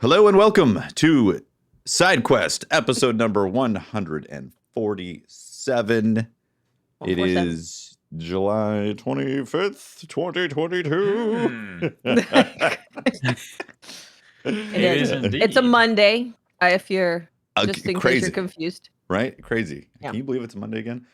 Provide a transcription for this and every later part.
Hello and welcome to SideQuest, episode number 147. It is July 25th, 2022. It is indeed. It's a Monday, if you're just in case you're confused. Right? Crazy. Yeah. Can you believe it's a Monday again?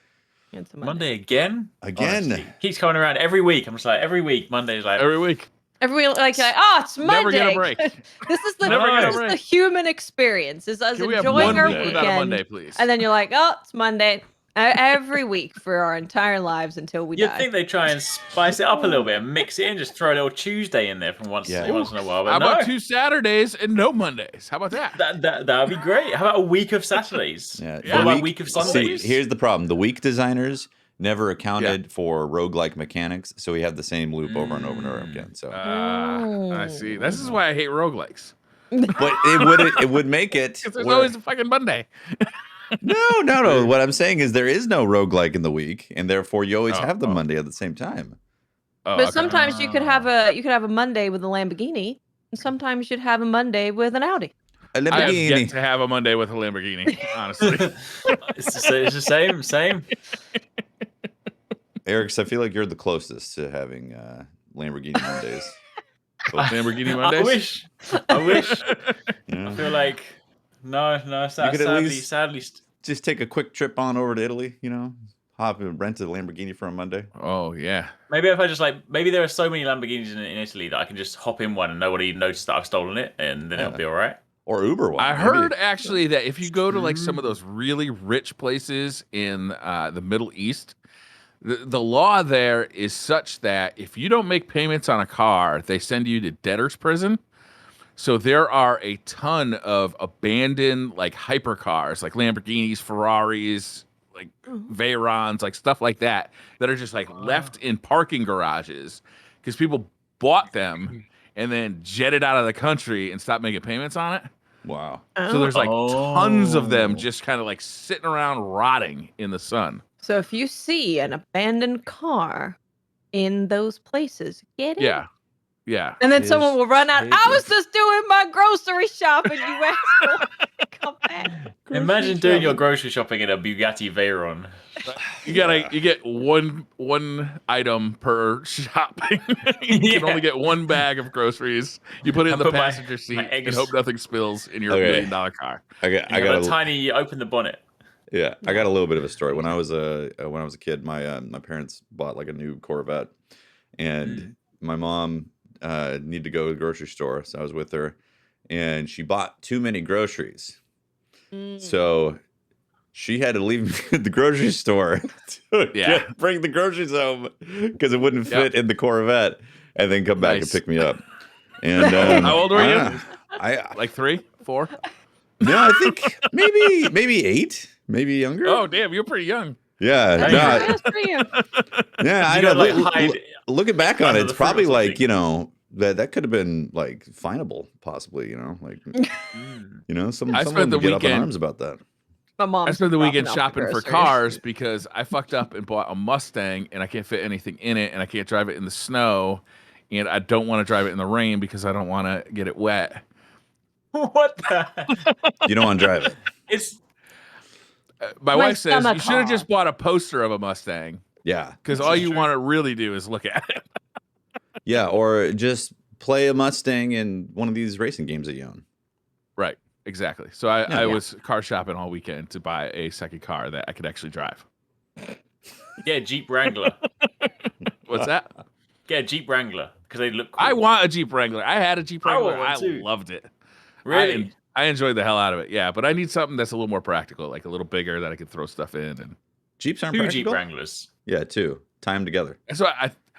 It's a Monday again? Again. Honestly. Keeps coming around every week. I'm just like, every week, Monday's like... Every week. Everyone oh, it's Monday. Never get a break. This is the human experience. Is us Can enjoying our weekend without a Monday, please? And then you're like, oh, it's Monday. Every week for our entire lives until we die. You'd think they try and spice it up a little bit and mix it in, just throw a little Tuesday in there from once in a while. But How about 2 Saturdays and no Mondays? How about that? That would be great. How about a week of Saturdays? Yeah. What about a week of Sundays? See, here's the problem. The week designers never accounted for roguelike mechanics, so we have the same loop over and over and over again. So I see. This is why I hate roguelikes. But it would make it. Because there's always a fucking Monday. No. What I'm saying is there is no roguelike in the week, and therefore you always have the Monday at the same time. But sometimes you could have a Monday with a Lamborghini, and sometimes you'd have a Monday with an Audi. A Lamborghini. I have yet to have a Monday with a Lamborghini, honestly. It's the same. Eric, I feel like you're the closest to having Lamborghini Mondays. Lamborghini Mondays? I wish. Yeah. I feel like no. Sadly, Just take a quick trip on over to Italy. Hop and rent a Lamborghini for a Monday. Oh yeah. Maybe if I just maybe there are so many Lamborghinis in Italy that I can just hop in one and nobody notice that I've stolen it, and then it'll be all right. Or Uber one. I heard actually that if you go to like some of those really rich places in the Middle East, the law there is such that if you don't make payments on a car, they send you to debtor's prison. So there are a ton of abandoned like hypercars, like Lamborghinis, Ferraris, like Veyrons, like stuff like that are just like left in parking garages because people bought them and then jetted out of the country and stopped making payments on it. Wow. So there's like tons of them just kind of like sitting around rotting in the sun. So if you see an abandoned car in those places, get it. Yeah. And then someone will run out. I was just doing my grocery shopping, you asshole. Come back. Imagine doing your grocery shopping in a Bugatti Veyron. You get one item per shopping. You can only get one bag of groceries. You put it in the passenger seat and hope nothing spills in your $1 million car. I got you open the bonnet. Yeah, I got a little bit of a story. When I was a kid, my parents bought like a new Corvette, and my mom needed to go to the grocery store, so I was with her, and she bought too many groceries, so she had to leave the grocery store to bring the groceries home because it wouldn't fit in the Corvette, and then come back and pick me up. And how old were you? I like 3, 4. No, I think maybe 8. Maybe younger. Oh, damn! You're pretty young. Yeah, That's pretty young. yeah. I know. Looking back on it, it's probably like that could have been like finable, possibly. Someone would get up in arms about that. My mom. I spent the weekend shopping for cars because I fucked up and bought a Mustang, and I can't fit anything in it, and I can't drive it in the snow, and I don't want to drive it in the rain because I don't want to get it wet. What the? You don't want to drive it. It's. My wife says you should have just bought a poster of a Mustang. Yeah. Because all you want to really do is look at it. Yeah, or just play a Mustang in one of these racing games that you own. Right. Exactly. So I was car shopping all weekend to buy a second car that I could actually drive. Yeah, Jeep Wrangler. What's that? Get a Jeep Wrangler because they look cool. I want a Jeep Wrangler. I had a Jeep Wrangler. I loved it. Really? I enjoyed the hell out of it. Yeah, but I need something that's a little more practical, like a little bigger that I can throw stuff in. And Jeeps aren't 2 practical? Jeep Wranglers. Yeah, 2. Tie them together. And so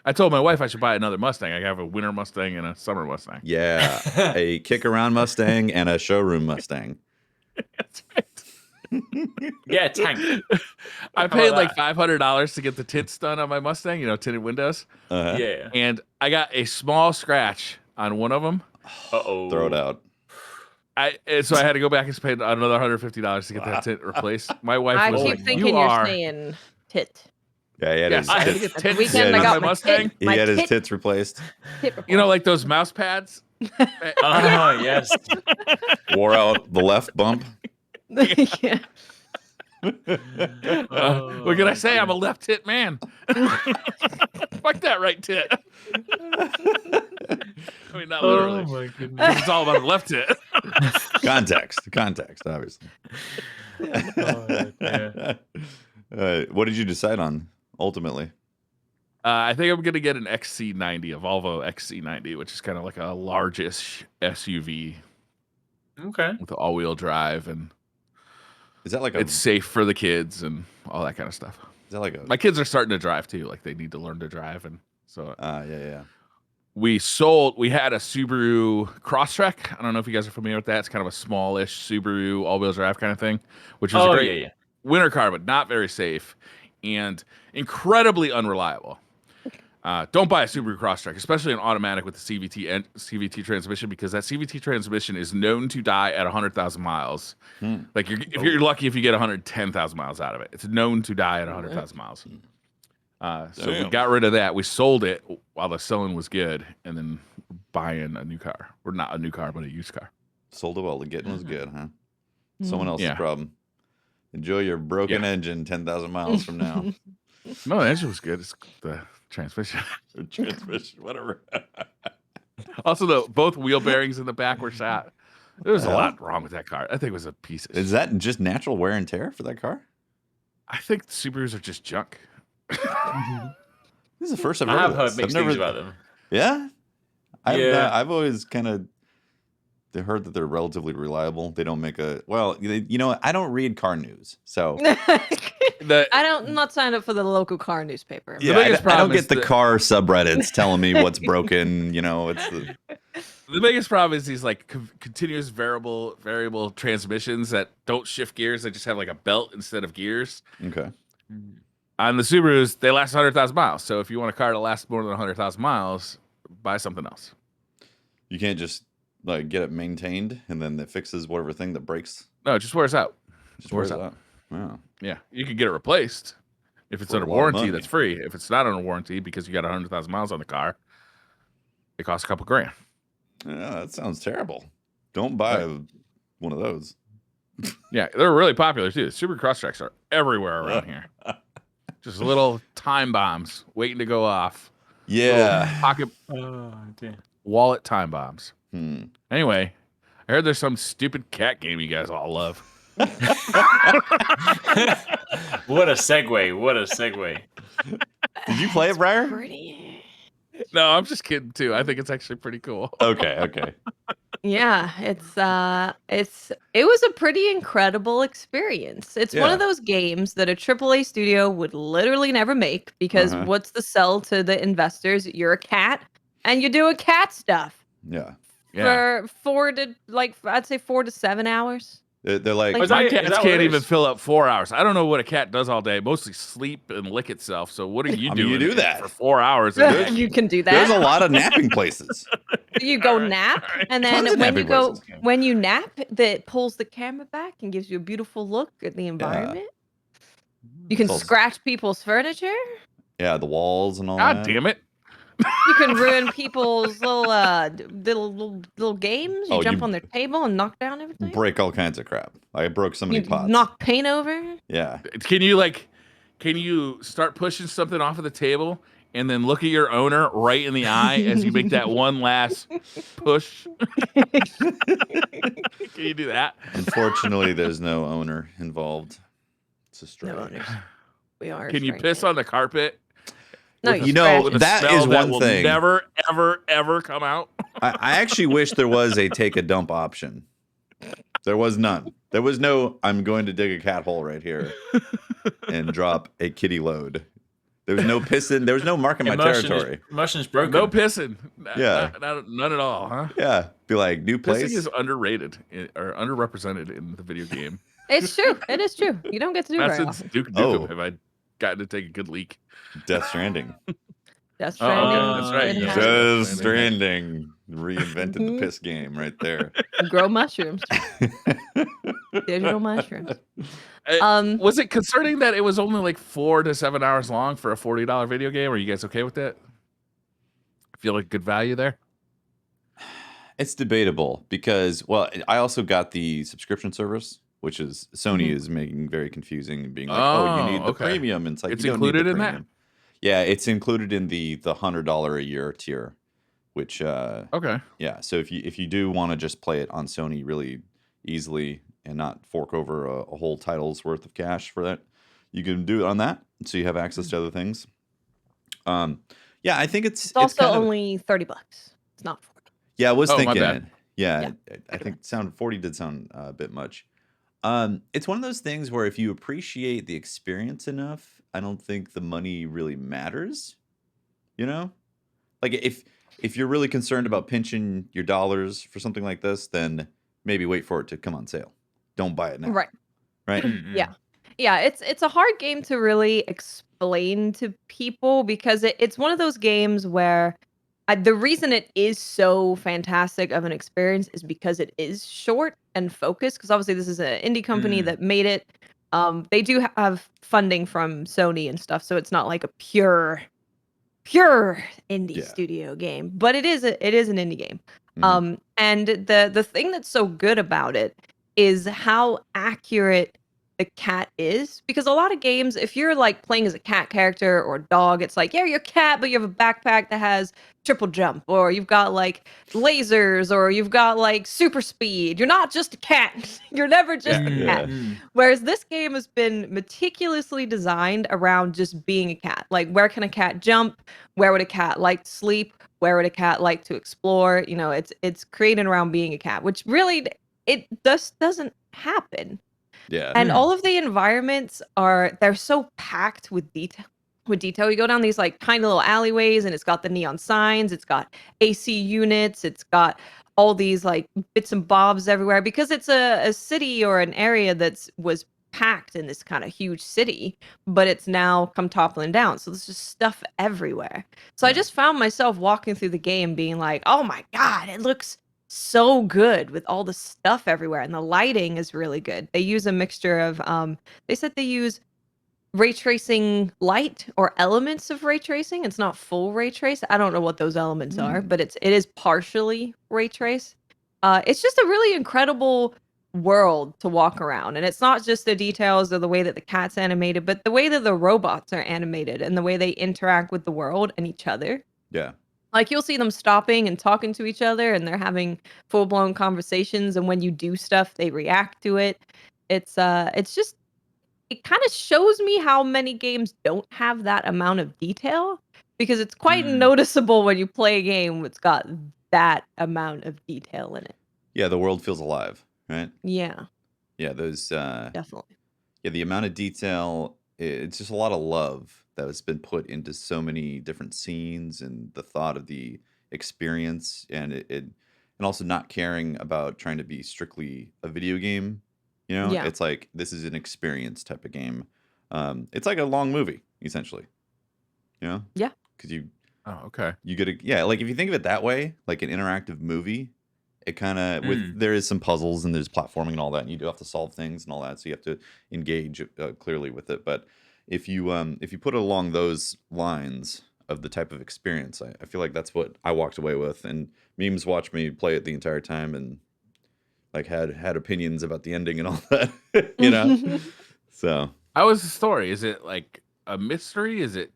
I told my wife I should buy another Mustang. I have a winter Mustang and a summer Mustang. Yeah, a kick-around Mustang and a showroom Mustang. That's right. Yeah, tank. I paid like $500 to get the tints done on my Mustang, tinted windows. Yeah. And I got a small scratch on one of them. Uh-oh. Throw it out. So I had to go back and spend another $150 to get that tint replaced. My wife was like, I keep thinking you're saying tit. Yeah, he had his I had to tits. get tits Weekend, on I got my Mustang. He had his tits replaced. Like those mouse pads Oh yes. Wore out the left bump. Yeah. What can I say? I'm a left tit man. Fuck that right tit. I mean, not literally. Oh my goodness. It's all about the left tit. Context, obviously. Oh, yeah. What did you decide on ultimately? I think I'm gonna get an XC90, a Volvo XC90, which is kind of like a largest SUV Okay. with all-wheel drive, and Is that like a? it's safe for the kids and all that kind of stuff. Is that like a? My kids are starting to drive too; like they need to learn to drive, and so Yeah. we had a Subaru Crosstrek. I don't know if you guys are familiar with that. It's kind of a smallish Subaru all-wheel drive kind of thing, which was a great yeah. winter car, but not very safe and incredibly unreliable. Don't buy a Subaru Crosstrek, especially an automatic with the CVT transmission, because that CVT transmission is known to die at 100,000 miles. Like if you're lucky if you get 110,000 miles out of it. It's known to die at 100,000 miles. So we got rid of that. We sold it while the selling was good, and then buying a new car. Or not a new car, but a used car. Sold it while the getting was good, huh? Someone else's Yeah. problem. Enjoy your broken engine 10,000 miles from now. No, the engine was good. It's the transmission. Or transmission, whatever. Also, both wheel bearings in the back were shot. There was a lot wrong with that car. I think it was a piece of Is that just natural wear and tear for that car? I think Subarus are just junk. This is the first I've I heard have of heard this. mixed things about them. Yeah? Yeah. I've always kind of heard that they're relatively reliable. They don't make a... Well, you know what? I don't read car news, so... I'm not signed up for the local car newspaper. Yeah, biggest I don't problem get is the that- car subreddits telling me what's broken. You know, it's the... The biggest problem is these like continuous variable transmissions that don't shift gears. They just have like a belt instead of gears. Okay. On the Subarus, they last 100,000 miles. So if you want a car to last more than 100,000 miles, buy something else. You can't just like get it maintained and then it fixes whatever thing that breaks. No, it just wears out. Just wears out. Wow. Yeah, you can get it replaced if it's For a under lot of warranty. money. That's free. If it's not under warranty because you got 100,000 miles on the car, it costs a couple grand. Yeah, that sounds terrible. Don't buy one of those. Yeah, they're really popular too. Subaru Crosstreks are everywhere around here. Just little time bombs waiting to go off. Yeah. Little pocket Oh dear. wallet time bombs. Hmm. Anyway, I heard there's some stupid cat game you guys all love. What a segue. What a segue. Did you play it, Briar? Pretty. No, I'm just kidding too. I think it's actually pretty cool. Okay. Yeah, it was a pretty incredible experience. It's one Yeah. of those games that a AAA studio would literally never make because Uh-huh. what's the sell to the investors? You're a cat and you do cat stuff Yeah. Yeah. for I'd say 4 to 7 hours. They're like, Like, My Is cats that what can't it even is? fill up 4 hours. I don't know what a cat does all day. Mostly sleep and lick itself. So what are you I mean, doing you do that. for 4 hours a day? You can do there's that. a lot of napping places. You go Alright, nap, alright. and Tons then of when you napping go places. when you nap, that pulls the camera back and gives you a beautiful look at the environment. You can It's all- scratch people's furniture. Yeah, the walls and all God that. damn it. You can ruin people's little games. You Oh, jump you- on their table and knock down everything. Break all kinds of crap. I broke so many You pots. knock paint over. Yeah. Can you start pushing something off of the table and then look at your owner right in the eye as you make that one last push? Can you do that? Unfortunately, there's no owner involved. It's a stray. No owners. We are. Can you piss on the carpet? No, You know, scratch it. with a that smell is one will thing. never, ever, ever come out. I actually wish there was a take a dump option. There was none. There was no, I'm going to dig a cat hole right here and drop a kitty load. There was no pissing. There was no marking my territory. Immersion's broken. No pissing. Yeah. None at all, huh? Yeah. Be like, new Pissing place. is underrated or underrepresented in the video game. It's true. It is true. You don't get to do Not very since often. Duke Nukem Oh. have I gotten to take a good leak. Death Stranding. That's Oh, trending. that's right. It Yeah. has- Death Stranding. Reinvented the piss game right there. Grow mushrooms. Digital mushrooms. Was it concerning that it was only like 4 to 7 hours long for a $40 video game? Are you guys okay with that? I feel like good value there. It's debatable because, well, I also got the subscription service, which is Sony is making very confusing and being like, oh, you need the okay. premium. And it's like, It's you don't need the included in that? premium. Yeah, it's included in the $100 a year tier, which Okay. yeah. So if you do want to just play it on Sony really easily and not fork over a whole title's worth of cash for that, you can do it on that. So you have access to other things. Yeah, I think It's also kind of, only $30. It's not 40. yeah, I was Oh, my thinking bad. it. Yeah, Yeah, I think 40 did sound a bit much. It's one of those things where if you appreciate the experience enough, I don't think the money really matters. You know, like if you're really concerned about pinching your dollars for something like this, then maybe wait for it to come on sale. Don't buy it now. Right. Right. Yeah. Yeah, it's a hard game to really explain to people because it's one of those games where the reason it is so fantastic of an experience is because it is short and focused. Because obviously this is an indie company that made it. They do have funding from Sony and stuff, so it's not like a pure indie Yeah. studio game, but it is an indie game. Mhm. And the thing that's so good about it is how accurate the cat is, because a lot of games, if you're like playing as a cat character or a dog, it's like, yeah, you're a cat, but you have a backpack that has triple jump, or you've got like lasers, or you've got like super speed. You're not just a cat. You're never just a Yeah. cat. Whereas this game has been meticulously designed around just being a cat. Like, where can a cat jump? Where would a cat like to sleep? Where would a cat like to explore? You know, it's created around being a cat, which really it just doesn't happen. Yeah. And all of the environments they're so packed with detail. You go down these like tiny little alleyways and it's got the neon signs, it's got AC units, it's got all these like bits and bobs everywhere because it's a city or an area was packed in this kind of huge city, but it's now come toppling down. So there's just stuff everywhere. So I Yeah. just found myself walking through the game being like, oh my God, it looks so good with all the stuff everywhere. And the lighting is really good. They use a mixture of they said they use ray tracing light or elements of ray tracing. It's not full ray trace. I don't know what those elements are, but it is partially ray trace. It's just a really incredible world to walk around, and it's not just the details of the way that the cat's animated, but the way that the robots are animated and the way they interact with the world and each other. Yeah. Like, you'll see them stopping and talking to each other, and they're having full-blown conversations, and when you do stuff, they react to it. It's just it kinda shows me how many games don't have that amount of detail, because it's quite noticeable when you play a game that's got that amount of detail in it. Yeah. The world feels alive, right? Yeah, Yeah. Those. definitely. Yeah. The amount of detail. It's just a lot of love that has been put into so many different scenes and the thought of the experience and and also not caring about trying to be strictly a video game. You know, Yeah. it's like this is an experience type of game. It's like a long movie essentially. You know, Yeah. because Oh, okay. you get a yeah, like if you think of it that way, like an interactive movie, it kind of with there is some puzzles and there's platforming and all that, and you do have to solve things and all that, so you have to engage clearly with it. But if you put it along those lines of the type of experience, I feel like that's what I walked away with. And memes watched me play it the entire time and like had opinions about the ending and all that, you know. So How was the story? Is it like a mystery? Is it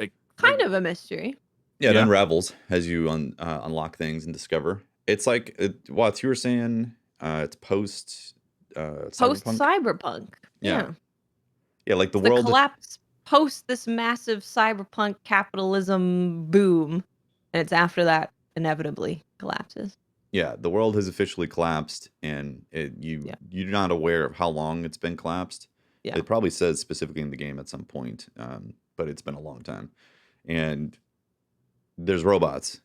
like Kind of a mystery. yeah, it Yeah. unravels as you unlock things and discover. It's like what you were saying. It's post Post cyberpunk. cyberpunk. Yeah. Yeah, like the The world. collapse post this massive cyberpunk capitalism boom, and it's after that inevitably collapses. Yeah, the world has officially collapsed, and Yeah. you're not aware of how long it's been collapsed. Yeah. It probably says specifically in the game at some point, but it's been a long time. And there's robots.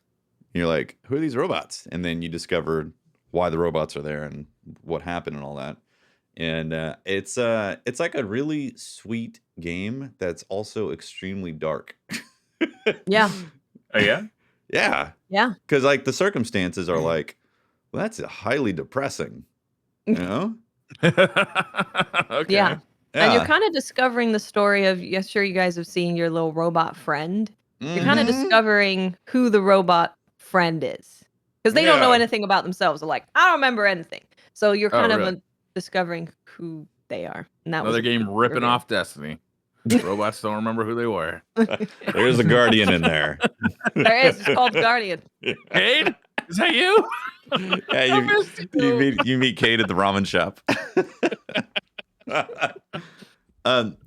You're like, who are these robots? And then you discover why the robots are there and what happened and all that. And it's like a really sweet game that's also extremely dark. Yeah. Oh yeah. Yeah, Yeah. because like the circumstances are like, well, that's highly depressing. You know? Okay. Yeah. And you're Yeah. kind of discovering the story of, yeah, sure, you guys have seen your little robot friend. You're kind of Mhm. discovering who the robot friend is. because they don't know Yeah. anything about themselves. They're like, I don't remember anything. So you're Oh, kind of really? discovering who they are. And that Another was a game good ripping reveal. off Destiny. Robots don't remember who they were. There's a guardian in there. There is. It's called Guardian. Cade, is that you? Yeah, I missed you. you meet Kate at the ramen shop.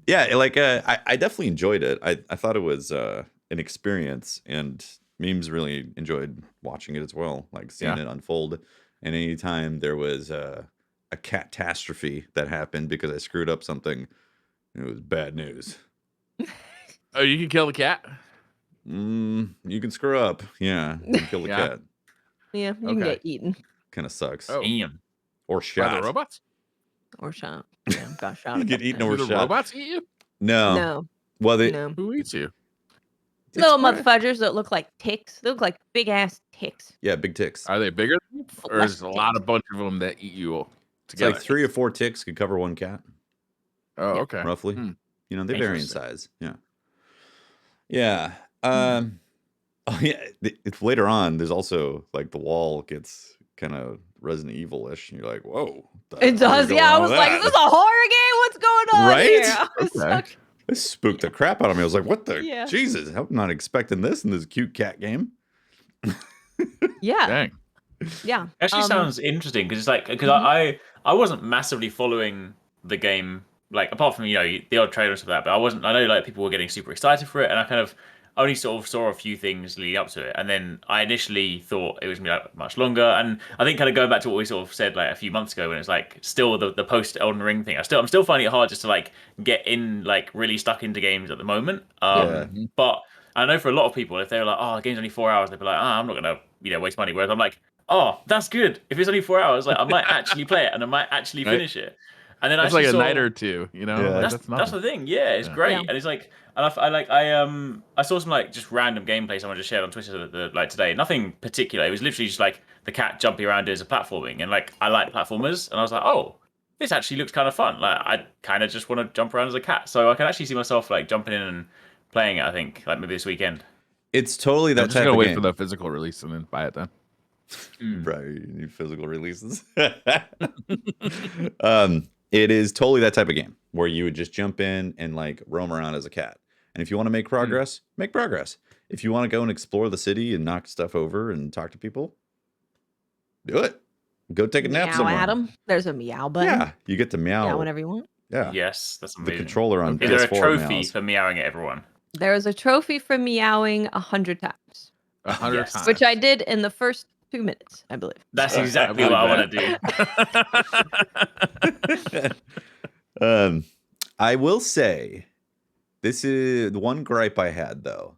Yeah, like I definitely enjoyed it. I thought it was an experience, and memes really enjoyed watching it as well, like seeing it unfold. And anytime there was a catastrophe that happened because I screwed up something, it was bad news. Oh, you can kill the cat? You can screw up. Yeah, you can kill the cat. Yeah, you can get eaten Kind of sucks. Oh. Damn. Or By shot. the robots? or shot. Yeah, got shot. You get eaten or Do the shot. robots eat you? No. No, Well, no. Who eats you? Little kinda- motherfuckers that look like ticks. They look like big ass ticks. Yeah, big ticks. Are they bigger than you? Or Less is it a lot of bunch of them that eat you all It's together? like 3 or 4 ticks could cover one cat, Oh, okay. roughly. Hmm. You know, they vary in Interesting. size. Yeah. Yeah. Oh yeah. It's later on. There's also like the wall gets kind of Resident Evil-ish, and you're like, whoa. what the It hell does. is going Yeah, I on was with like, that? is this a horror game? What's going on Right? here? I was Okay. so- This spooked the crap out of me. I was like, what the Yeah. Jesus? I'm not expecting this in this cute cat game. yeah, Dang. yeah. Actually, sounds interesting because it's like because I wasn't massively following the game, like apart from the odd trailer and stuff like that. But I wasn't. I know like people were getting super excited for it, and I kind of only sort of saw a few things leading up to it, and then I initially thought it was gonna be like much longer. And I think kind of going back to what we sort of said like a few months ago, when it's like still the post Elden Ring thing. I'm still finding it hard just to like get in like really stuck into games at the moment. Yeah. But I know for a lot of people, if they're like, oh, the game's only 4 hours, they'd be like, I'm not gonna waste money. Whereas I'm like, oh, that's good. If it's only 4 hours, like I might actually play it and I might actually Right. finish it. And then That's I like a actually saw, night or two, you know? Yeah. Like, that's nothing. the thing. Yeah, it's Yeah. great, Yeah. and it's like, and I saw some like just random gameplay someone just shared on Twitter like today. Nothing particular. It was literally just like the cat jumping around doing some platforming, and like I like platformers, and I was like, oh, this actually looks kind of fun. Like I kind of just want to jump around as a cat, so I can actually see myself like jumping in and playing it. I think like maybe this weekend. It's totally I'm that just type gonna of wait game. for the physical release and then buy it then. Right, you need physical releases. It is totally that type of game where you would just jump in and like roam around as a cat. And if you want to make progress, make progress. If you want to go and explore the city and knock stuff over and talk to people, do it. Go take a nap Meow somewhere. at 'em. There's a meow button. Yeah, you get to meow. Meow whenever you want. Yeah, Yes, that's the amazing. controller on Is there a PS4 trophy meows. for meowing at everyone? There is a trophy for meowing 100 times, 100 Yes. times. which I did in the first 2 minutes, I believe. That's I exactly believe what I that. want to do. I will say, this is the one gripe I had though,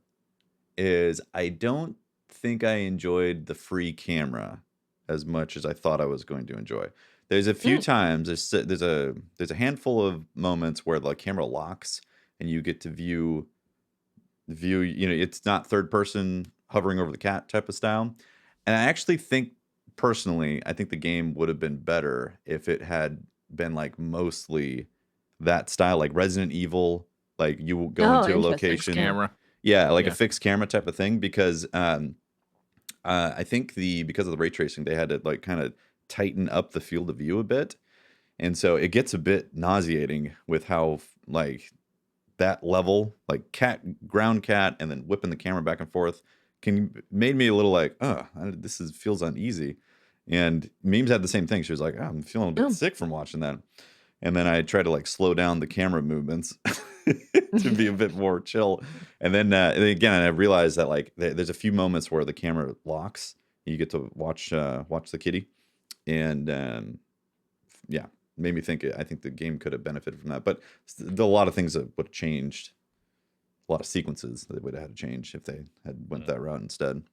is I don't think I enjoyed the free camera as much as I thought I was going to enjoy. There's a few times there's a handful of moments where the camera locks and you get to view. It's not third person hovering over the cat type of style, and I actually think personally, I think the game would have been better if it had been like mostly that style, like Resident Evil, like you go Oh, into a interesting. location, Camera. yeah, like Yeah. a fixed camera type of thing, because I think because of the ray tracing, they had to like kind of tighten up the field of view a bit, and so it gets a bit nauseating with how like that level, like ground cat, and then whipping the camera back and forth, made me a little like, feels uneasy. And Memes had the same thing. She was like, oh, I'm feeling a bit sick from watching that. And then I tried to like slow down the camera movements to be a bit more chill. And then again, I realized that like there's a few moments where the camera locks. You get to watch the kitty, and yeah, made me think. I think the game could have benefited from that, but a lot of things that would have changed. A lot of sequences that they would have had to change if they had went that route instead.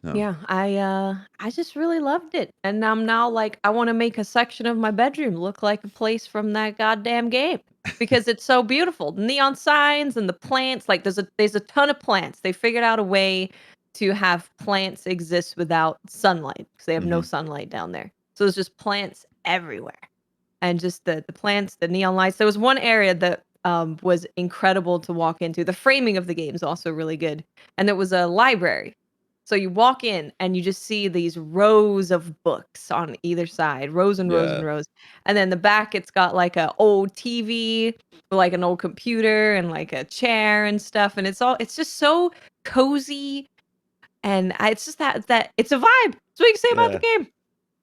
No. Yeah, I just really loved it, and I'm now like I want to make a section of my bedroom look like a place from that goddamn game because it's so beautiful. The neon signs and the plants, like there's a ton of plants. They figured out a way to have plants exist without sunlight because they have no sunlight down there. So there's just plants everywhere, and just the plants, the neon lights. There was one area that was incredible to walk into. The framing of the game is also really good, and it was a library. So you walk in and you just see these rows of books on either side, rows and rows and Yeah. rows. And then the back, it's got like a old TV, like an old computer and like a chair and stuff. And it's just so cozy. And it's just that it's a vibe. That's what you can say about the Yeah. game.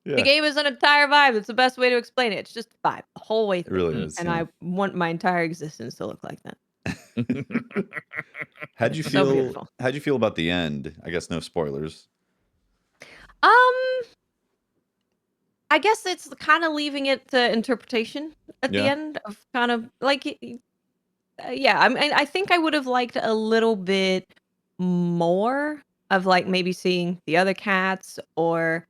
The Yeah. game is an entire vibe. It's the best way to explain it. It's just a vibe the whole way It through. really is. And Yeah. I want my entire existence to look like that. How'd you So feel? beautiful. How'd you feel about the end? I guess no spoilers. I guess it's kind of leaving it to interpretation at the Yeah. end of kind of like yeah, I think I would have liked a little bit more of like maybe seeing the other cats or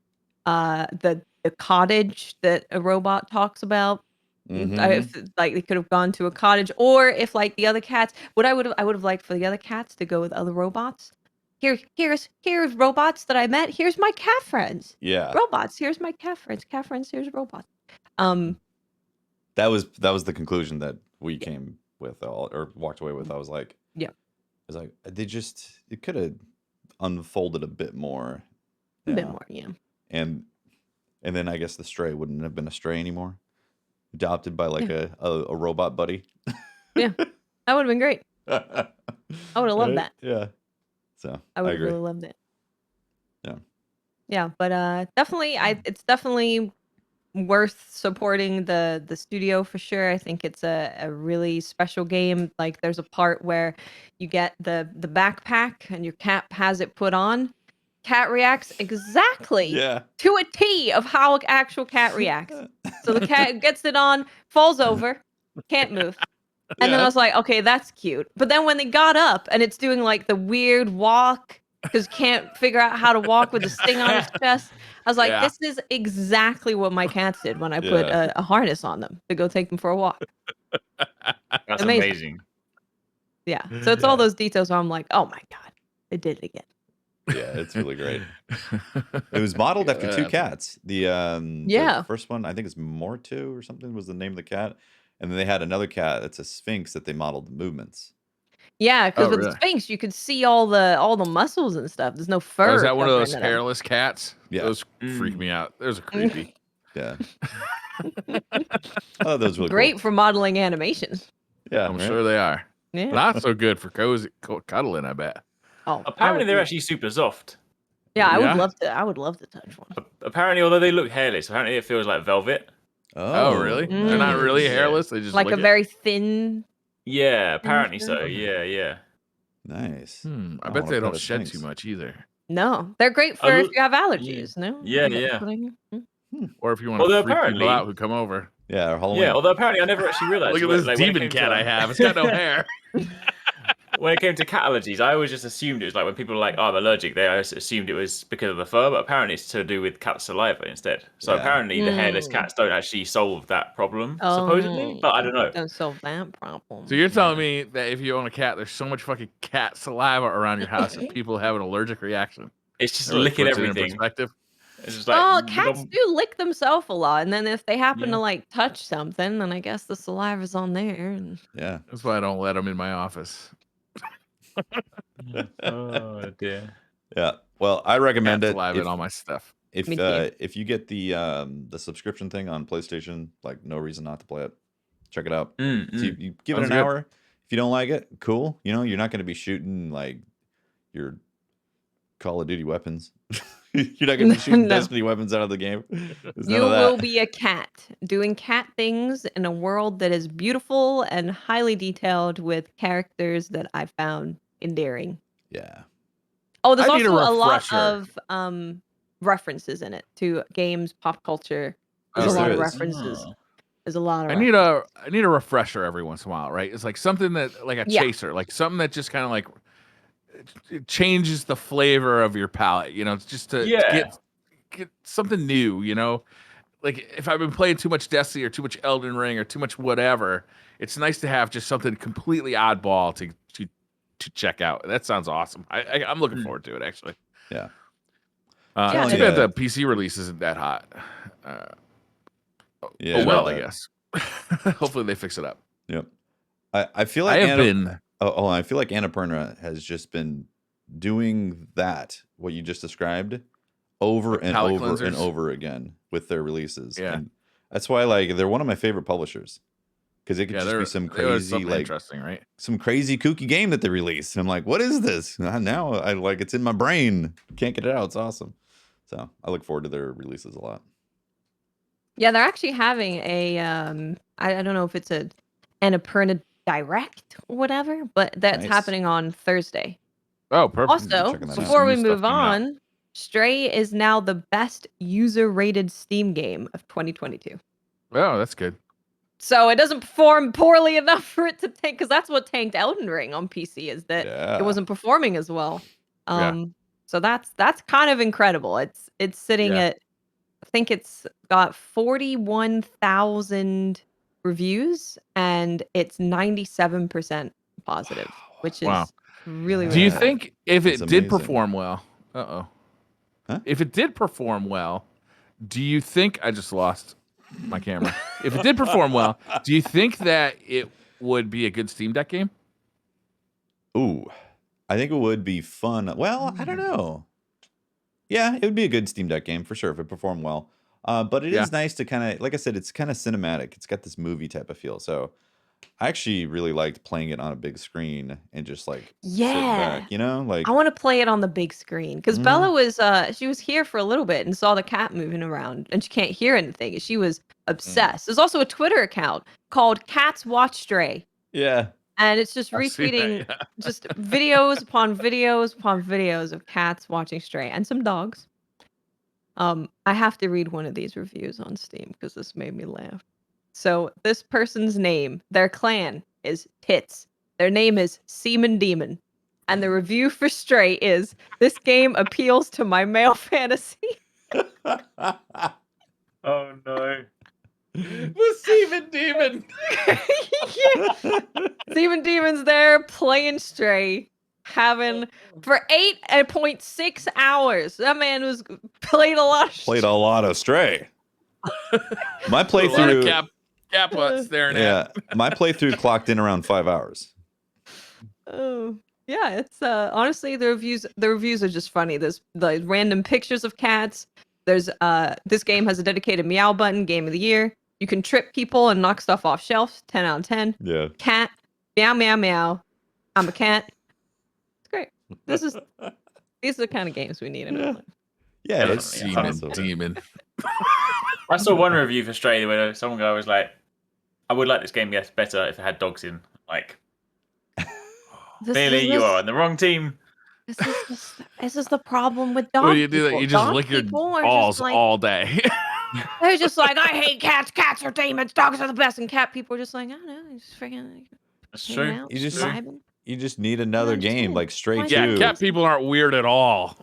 the cottage that a robot talks about. Mhm. If like they could have gone to a cottage, or if like the other cats, I would have liked for the other cats to go with other robots. Here's robots that I met. Here's my cat friends. Yeah. Robots. Here's my cat friends. Cat friends. Here's robots. That was the conclusion that we Yeah. came with, or walked away with. I was like, Yeah. I was like, it could have unfolded a bit more. A you bit know? more. Yeah. And then I guess the stray wouldn't have been a stray anymore. Adopted by like a robot buddy. Yeah. That would have been great. I would have loved that. Yeah. So I would have agree. really loved it. Yeah. Yeah, but definitely, it's definitely worth supporting the studio for sure. I think it's a really special game. Like there's a part where you get the backpack and your cat has it put on. Cat reacts exactly Yeah. to a T of how an actual cat reacts. So the cat gets it on, falls over, can't move. And then I Yeah. was like, okay, that's cute. But then when they got up and it's doing like the weird walk because can't figure out how to walk with a sting on its chest, I was like, Yeah. this is exactly what my cats did when I put Yeah. a harness on them to go take them for a walk. That's Amazing. amazing. Yeah. So it's all those details where I'm like, oh my God, they did it again. Yeah, it's really great. It was modeled after two cats. The first one, I think it's Mortu or something, was the name of the cat. And then they had another cat that's a Sphinx that they modeled the movements. Yeah, because Oh, with really? the Sphinx, you could see all the muscles and stuff. There's no fur. Oh, is that one of those covering it up. hairless cats? Yeah. Those freak me out. Those are creepy. Yeah. Oh, those really Great cool. for modeling animation. Yeah, I'm right? sure they are. Yeah. Not so good for cozy cuddling, I bet. Oh, Apparently, they're actually super soft. Yeah, I Yeah? would love to touch one. Apparently, although they look hairless, apparently it feels like velvet. Oh, really? They're not really Yeah. hairless. They just Like lick a it? very thin. Yeah, apparently so. Okay. Yeah. Nice. I I bet wanna they pet don't a shed too Sphinx. much either. No, they're great for if you have allergies. No. Yeah, You yeah. put in- Or if you want Although to freak people apparently- out who come over. Yeah, or Halloween. Yeah, although apparently I never actually realized. Look at when- this like, when it demon came cat to, I have. It's got no hair. When it came to cat allergies, I always just assumed it was like when people are like, "Oh, I'm allergic." They I just assumed it was because of the fur, but apparently it's to do with cat saliva instead. So Yeah. apparently the hairless cats don't actually solve that problem, supposedly. But I don't know. Don't solve that problem. So you're telling me that if you own a cat, there's so much fucking cat saliva around your house that people have an allergic reaction? It's just That really licking puts it in everything. perspective. It's just like, Oh, cats do lick themselves a lot, and then if they happen Yeah. to like touch something, then I guess the saliva's on there. And Yeah. That's why I don't let them in my office. Oh dear. Yeah. Well, I recommend Cat it. saliva and all my stuff. If Me too. if you get the subscription thing on PlayStation, like no reason not to play it. Check it out. So you give it Sounds an good. hour. If you don't like it, cool. You know, you're not going to be shooting like your Call of Duty weapons. You're not going to be shooting No. Destiny weapons out of the game. There's none you of that. will be a cat doing cat things in a world that is beautiful and highly detailed with characters that I found endearing. Yeah. Oh, there's I need a also a lot refresher. of references in it to games, pop culture. There's Yes, a lot there of is. references. There's a lot of. I need a refresher every once in a while, right? It's like something that like a Yeah. chaser, like something that just kind of like it changes the flavor of your palate, you know, it's just to Yeah. get something new, you know. Like if I've been playing too much Destiny or too much Elden Ring or too much whatever, it's nice to have just something completely oddball to check out. That sounds awesome. I'm looking forward to it actually. Yeah. Yeah, Too yeah. bad the PC release isn't that hot. Yeah. Oh well, no, I guess. Hopefully they fix it up. Yep. I feel I like have been. I feel like Annapurna has just been doing that, what you just described, over and palate over and cleansers? over again with their releases. Yeah. And that's why like they're one of my favorite publishers. Because it could just be some there was crazy, something like interesting, right? some crazy kooky game that they release. And I'm like, what is this? Now I like it's in my brain. Can't get it out. It's awesome. So I look forward to their releases a lot. Yeah, they're actually having a I don't know if it's a annapurna direct or whatever, but that's Nice. happening on Thursday. Oh, perfect. Also, checking that out. before we Some new move stuff came out. on, Stray is now the best user-rated Steam game of 2022. Oh, that's good. So it doesn't perform poorly enough for it to tank, because that's what tanked Elden Ring on PC, is that Yeah. it wasn't performing as well. Yeah. So that's kind of incredible. It's sitting Yeah. at, I think it's got 41,000 reviews and it's 97% positive, which is Wow. really, Do you really think if That's it did amazing. perform well? Uh-oh. Huh? If it did perform well, do you think I just lost my camera? If it did perform well, do you think that it would be a good Steam Deck game? Ooh, I think it would be fun. Well, I don't know. Yeah, it would be a good Steam Deck game for sure if it performed well. But it Yeah. is nice to kind of, like I said, it's kind of cinematic. It's got this movie type of feel. So I actually really liked playing it on a big screen and just like sitting Yeah. back, you know, like I want to play it on the big screen, because Mhm. Bella was she was here for a little bit and saw the cat moving around and she can't hear anything, and she was obsessed. There's also a Twitter account called Cats Watch Stray, yeah, and it's just I've seen that, retweeting yeah. just videos upon videos upon videos of cats watching Stray and some dogs. I have to read one of these reviews on Steam because this made me laugh. So this person's name, their clan is Tits. Their name is Seaman Demon. And the review for Stray is, this game appeals to my male fantasy. Oh no. The Seaman Demon. Yeah. Seaman Demon's there playing Stray, having for 8.6 hours. That man was played a lot of played a lot of Stray. My A lot of playthrough, cap butts staring yeah, at. my playthrough clocked in around 5 hours. Oh, yeah, it's honestly the reviews are just funny. There's the random pictures of cats. There's this game has a dedicated meow button, game of the year. You can trip people and knock stuff off shelves, 10 out of 10. Yeah. Cat, meow meow meow. I'm a cat. It's great. These are the kind of games we need in our life. Yeah, Yeah, it's Seaman awesome. Demon. I saw one review for Stray where some guy was like, I would like this game better if it had dogs in. Like, clearly you are on the wrong team. This is the problem with dog When you do that, people. you just Dog lick your people are balls just like, all day. they're just like, I hate cats. Cats are demons. Dogs are the best. And cat people are just like, I don't know. Just freaking That's hanging true. out, You just- vibing. You just need another game understand. like Stray Why 2. Yeah, not? cat people aren't weird at all.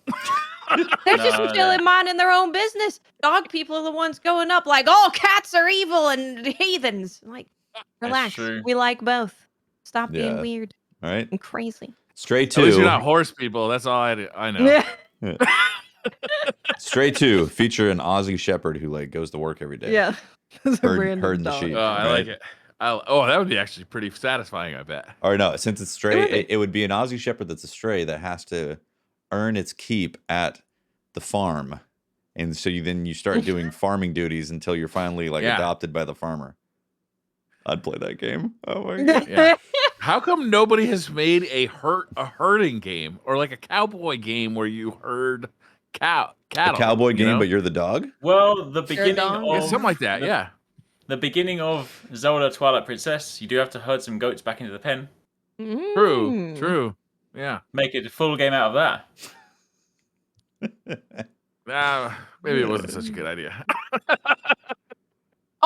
They're just No, chilling, minding their own business. Dog people are the ones going up like, oh, cats are evil and heathens. I'm like, relax. true. We like both. Stop Yeah. being weird All right. and crazy. Stray At least 2. you're not horse people. That's all I know. Yeah. Stray 2 feature an Aussie Shepherd who like goes to work every day. Yeah. It's a Herd- random herding the dog. sheep. Oh, I Right. like it. That would be actually pretty satisfying, I bet. Or no, since it's Stray, would be. it would be an Aussie Shepherd that's a stray that has to earn its keep at the farm. And so you start doing farming duties until you're finally like Yeah. adopted by the farmer. I'd play that game. Oh my god. Yeah. How come nobody has made a herding game or like a cowboy game where you herd cattle? A cowboy you game, know? but you're the dog? Well, the Sure, beginning dog. Yeah, of something like that. Yeah. the beginning of Zelda Twilight Princess, you do have to herd some goats back into the pen. True. Mm. True. Yeah. Make it a full game out of that. Maybe it wasn't such a good idea.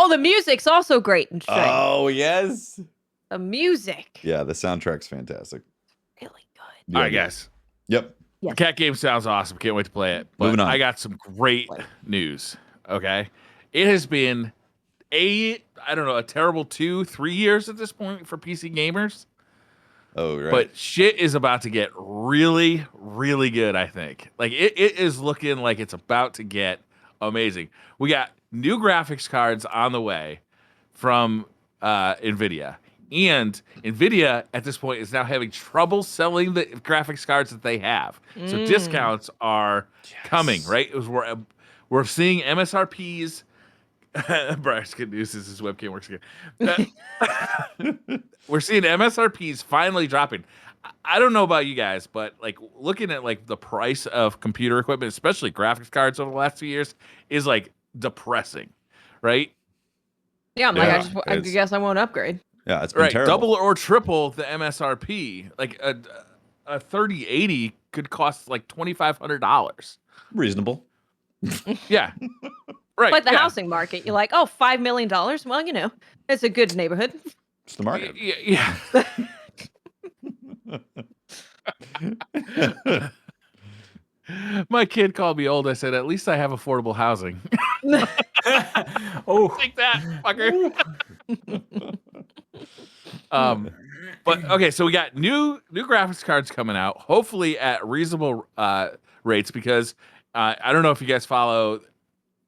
Oh, the music's also great in Stray. Oh yes. The music. Yeah, the soundtrack's fantastic. Really good. Yeah, All right, guys. Yep. Yes. The cat game sounds awesome. Can't wait to play it. But Moving on. I got some great news. Okay. It has been a terrible 2-3 years at this point for PC gamers. Oh right. But shit is about to get really, really good, I think. Like it is looking like it's about to get amazing. We got new graphics cards on the way from NVIDIA. And Nvidia at this point is now having trouble selling the graphics cards that they have. So discounts are coming, right? We're seeing MSRPs. Bryce, good news is his webcam works again. We're seeing MSRPs finally dropping. I don't know about you guys, but like looking at like the price of computer equipment, especially graphics cards over the last 2 years, is like depressing, right? Yeah, I'm Yeah, like, I guess I won't upgrade. Yeah, it's been Right, terrible. double or triple the MSRP. Like a 3080 could cost like $2,500. Reasonable. Yeah, right. Like the yeah. housing market, you're like, oh, $5 million. Well, you know, it's a good neighborhood. It's the market. Yeah. My kid called me old. I said, at least I have affordable housing. Oh, Take that, fucker. But okay, so we got new graphics cards coming out, hopefully at reasonable rates, because I don't know if you guys follow,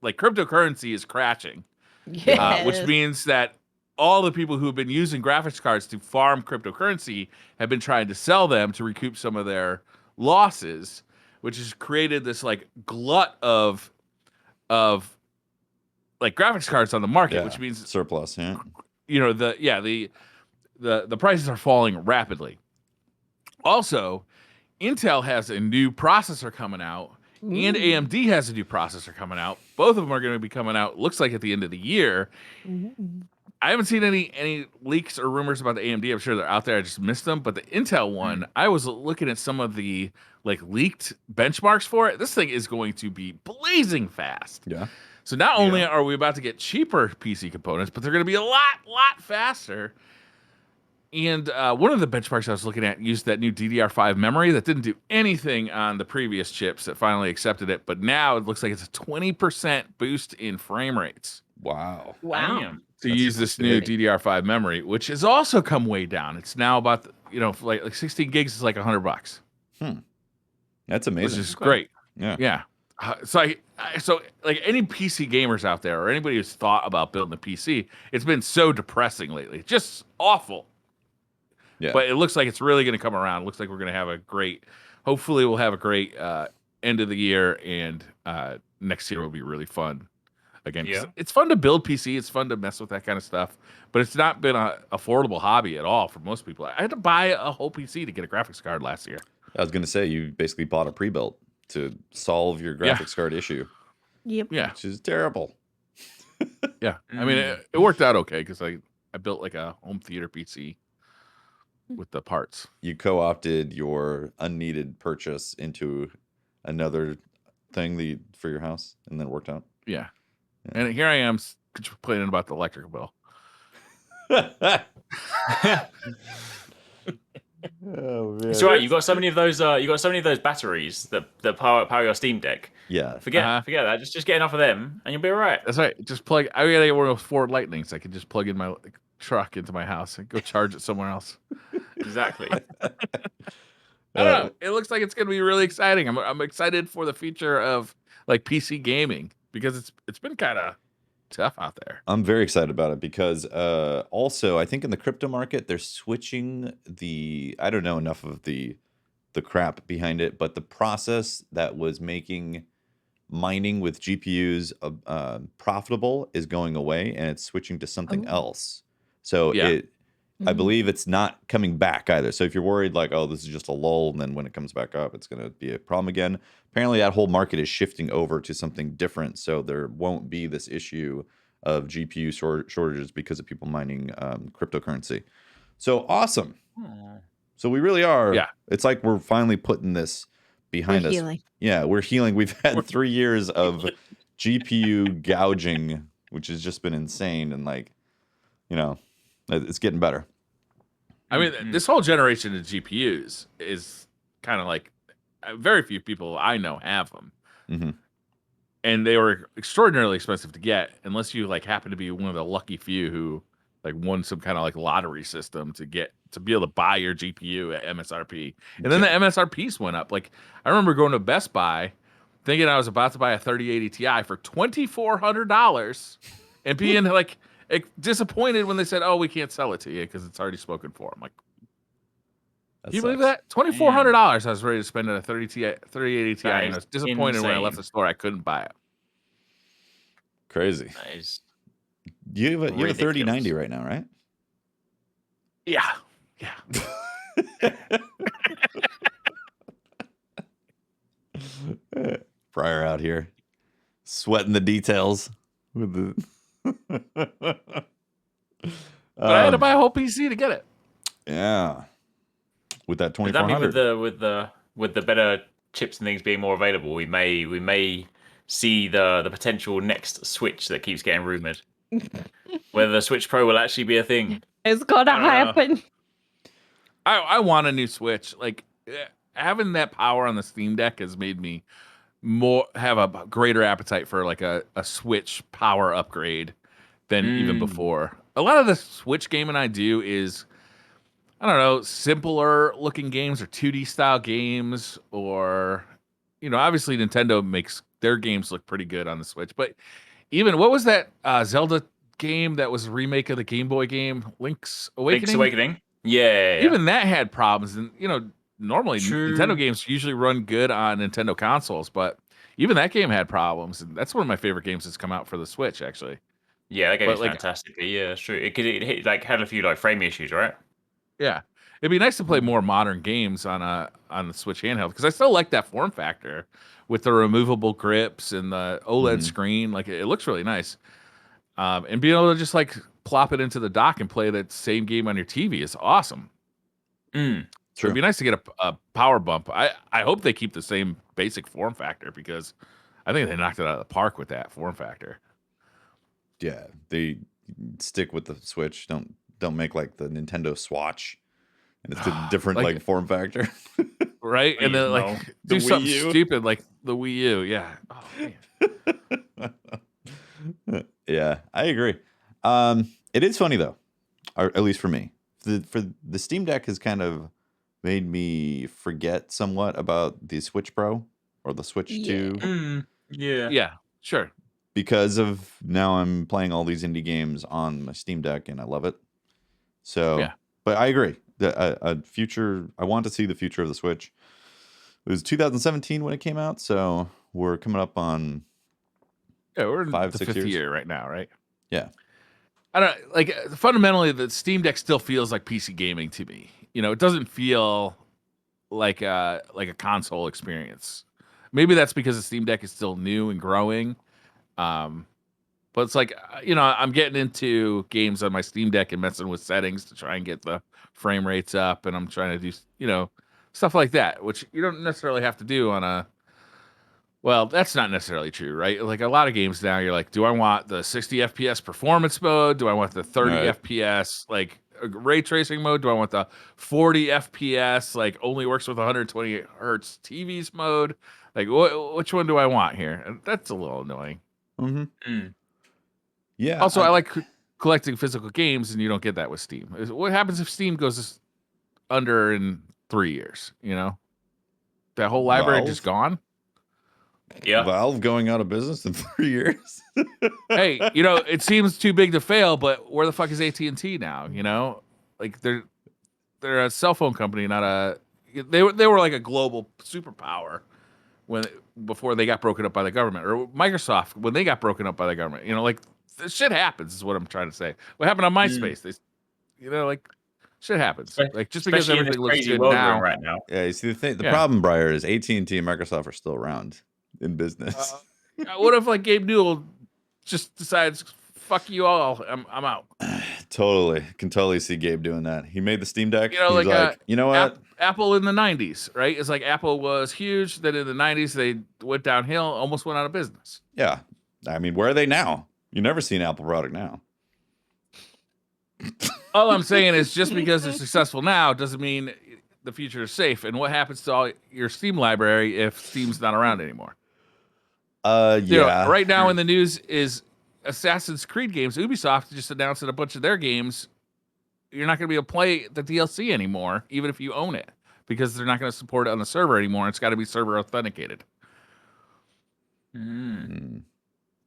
like cryptocurrency is crashing, Yes. which means that all the people who have been using graphics cards to farm cryptocurrency have been trying to sell them to recoup some of their losses, which has created this like glut of like graphics cards on the market, Yeah, which means surplus. Yeah. you know the prices are falling rapidly. Also, Intel has a new processor coming out, and AMD has a new processor coming out. Both of them are going to be coming out, looks like at the end of the year. I haven't seen any leaks or rumors about the AMD. I'm sure they're out there. I just missed them. But the Intel one, I was looking at some of the like leaked benchmarks for it. This thing is going to be blazing fast. Yeah. So not only are we about to get cheaper PC components, but they're going to be a lot faster. And one of the benchmarks I was looking at used that new DDR5 memory that didn't do anything on the previous chips that finally accepted it. But now it looks like it's a 20% boost in frame rates Wow. Wow. damn. to use this new big. DDR5 memory, which has also come way down. It's now about, like 16 gigs is like $100, That's which amazing. is great. Yeah. Yeah. So like any PC gamers out there or anybody who's thought about building a PC, it's been so depressing lately. Just awful. Yeah. But it looks like it's really going to come around. It looks like we're going to have hopefully we'll have a great end of the year, and next year will be really fun. Again, 'cause it's fun to build PC. It's fun to mess with that kind of stuff, but it's not been an affordable hobby at all for most people. I had to buy a whole PC to get a graphics card last year. I was going to say, you basically bought a pre-built to solve your graphics card issue, Yep. Yeah. which is terrible. Yeah. I mean, it worked out okay because I built like a home theater PC with the parts. You co-opted your unneeded purchase into another thing for your house, and then it worked out. Yeah. And here I am complaining about the electric bill. Oh, man. It's all right. You got so many of those. You got so many of those batteries that power your Steam Deck. Yeah. Forget that. Just get enough of them, and you'll be all right. That's right. Just plug. I gotta get one of those Ford Lightnings. I can just plug in my truck into my house and go charge it somewhere else. Exactly. I don't know. It looks like it's gonna be really exciting. I'm excited for the future of like PC gaming because it's been kind of tough out there. I'm very excited about it because also I think in the crypto market they're switching I don't know enough of the crap behind it, but the process that was making mining with GPUs profitable is going away, and it's switching to something else. So I believe it's not coming back either. So if you're worried like, oh, this is just a lull, and then when it comes back up, it's going to be a problem again. Apparently that whole market is shifting over to something different. So there won't be this issue of GPU shortages because of people mining cryptocurrency. So awesome. So we really are. Yeah. It's like we're finally putting this behind us. Healing. Yeah, we're healing. We've had 3 years of GPU gouging, which has just been insane. And like, it's getting better. I mean, this whole generation of GPUs is kind of like very few people I know have them. Mm-hmm. And they were extraordinarily expensive to get unless you like happen to be one of the lucky few who like won some kind of like lottery system to be able to buy your GPU at MSRP. And then the MSRPs went up. Like I remember going to Best Buy thinking I was about to buy a 3080 Ti for $2,400 and being like disappointed when they said, "Oh, we can't sell it to you because it's already spoken for." I'm like, That can you believe sucks. that? $2,400 I was ready to spend on a 3080 Ti, and I was disappointed when I left insane. the store I couldn't buy it. Crazy. That is You have a ridiculous. 3090 right now, right? Yeah. Pryor out here sweating the details with the. But I had to buy a whole PC to get it. Yeah, with that Does that mean 2400. with the better chips and things being more available, we may see the potential next Switch that keeps getting rumored. Whether the Switch Pro will actually be a thing. It's gonna happen. I want a new Switch. Like having that power on the Steam Deck has made me have a greater appetite for like a Switch power upgrade than even before. A lot of the Switch gaming I do is, I don't know, simpler looking games or 2D style games, or, obviously Nintendo makes their games look pretty good on the Switch. But even, what was that Zelda game that was a remake of the Game Boy game, Link's Awakening? Link's Awakening? Yeah. Even that had problems. And, normally True. Nintendo games usually run good on Nintendo consoles, but even that game had problems. And that's one of my favorite games that's come out for the Switch, actually. Yeah, that game is like, fantastic. Yeah, it's true. It had a few like frame issues, right? Yeah, it'd be nice to play more modern games on the Switch handheld, because I still like that form factor with the removable grips and the OLED screen. Like it looks really nice, and being able to just like plop it into the dock and play that same game on your TV is awesome. So it'd be nice to get a power bump. I hope they keep the same basic form factor, because I think they knocked it out of the park with that form factor. Yeah, they stick with the Switch. Don't make like the Nintendo Swatch, and it's a different like form factor, right? And then like do something stupid like the Wii U. Yeah. Oh, man. Yeah, I agree. It is funny though, or at least for me. For the Steam Deck has kind of made me forget somewhat about the Switch Pro or the Switch 2. Yeah, sure. Because of now I'm playing all these indie games on my Steam Deck and I love it. So, yeah. But I agree. I want to see the future of the Switch. It was 2017 when it came out, so we're coming up on we're in 5-6 the fifth years. year right now, right? Yeah. I don't like fundamentally the Steam Deck still feels like PC gaming to me. It doesn't feel like a console experience. Maybe that's because the Steam Deck is still new and growing. But it's like, I'm getting into games on my Steam Deck and messing with settings to try and get the frame rates up, and I'm trying to do, stuff like that, which you don't necessarily have to do on a. Well, that's not necessarily true, right? Like a lot of games now, you're like, do I want the 60 FPS performance mode? Do I want the 30 FPS like ray tracing mode? Do I want the 40 FPS like only works with 120 hertz TVs mode? Like, which one do I want here? And that's a little annoying. Yeah. Also, I like collecting physical games, and you don't get that with Steam. What happens if Steam goes under in 3 years? That whole library just gone. Yeah. Valve going out of business in 3 years. Hey, it seems too big to fail, but where the fuck is AT&T now? Like they're a cell phone company, not a. They were like a global superpower before they got broken up by the government, or Microsoft when they got broken up by the government. Like this shit happens is what I'm trying to say. What happened on MySpace? Like shit happens. Like just because everything looks good now. Right now. Yeah, you see the problem, Briar, is AT&T and Microsoft are still around in business. What if like Gabe Newell just decides, fuck you all, I'm out? Totally. Can totally see Gabe doing that. He made the Steam Deck. He's like you know what? Apple in the 90s, right? It's like Apple was huge. Then in the 90s, they went downhill, almost went out of business. Yeah. I mean, where are they now? You never see an Apple product now. All I'm saying is just because they're successful now doesn't mean the future is safe. And what happens to all your Steam library if Steam's not around anymore? Yeah. Right now in the news is Assassin's Creed games. Ubisoft just announced that a bunch of their games, you're not going to be able to play the DLC anymore, even if you own it, because they're not going to support it on the server anymore. It's got to be server authenticated.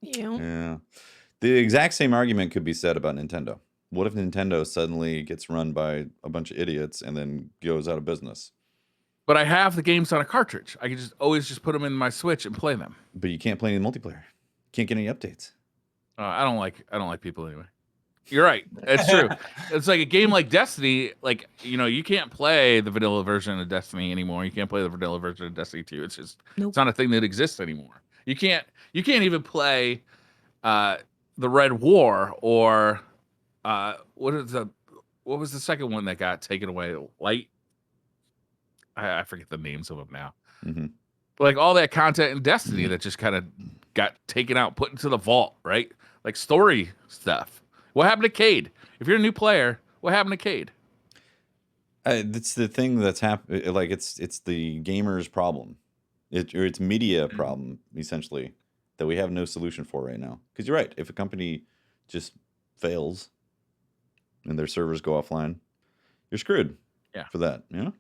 Yeah. The exact same argument could be said about Nintendo. What if Nintendo suddenly gets run by a bunch of idiots and then goes out of business? But I have the games on a cartridge. I can always just put them in my Switch and play them. But you can't play any multiplayer. Can't get any updates. I don't like people anyway. You're right. It's true. It's like a game like Destiny. Like, you know, you can't play the vanilla version of Destiny anymore. You can't play the vanilla version of Destiny 2. It's just it's not a thing that exists anymore. You can't even play the Red War or what was the second one that got taken away? Light. I forget the names of them now. Mm-hmm. But like all that content in Destiny that just kind of got taken out, put into the vault, right? Like story stuff. What happened to Cade? If you're a new player, what happened to Cade? It's the thing that's happened. Like it's the gamer's problem. It's media problem essentially that we have no solution for right now. Because you're right. If a company just fails and their servers go offline, you're screwed. Yeah. For that, you know.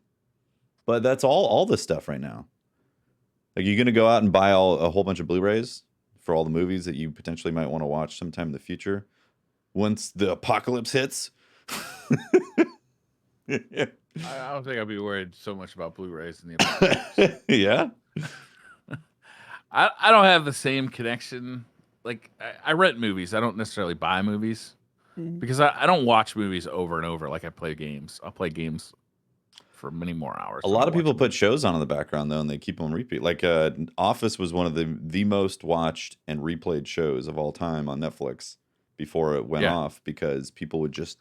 But that's all this stuff right now. Like you're gonna go out and buy a whole bunch of Blu-rays for all the movies that you potentially might want to watch sometime in the future. Once the apocalypse hits. I don't think I'd be worried so much about Blu-rays in the apocalypse. Yeah. I don't have the same connection. Like I rent movies. I don't necessarily buy movies because I don't watch movies over and over like I play games. I'll play games for many more hours. A lot of people put shows on in the background though, and they keep on repeat. Like Office was one of the most watched and replayed shows of all time on Netflix before it went off because people would just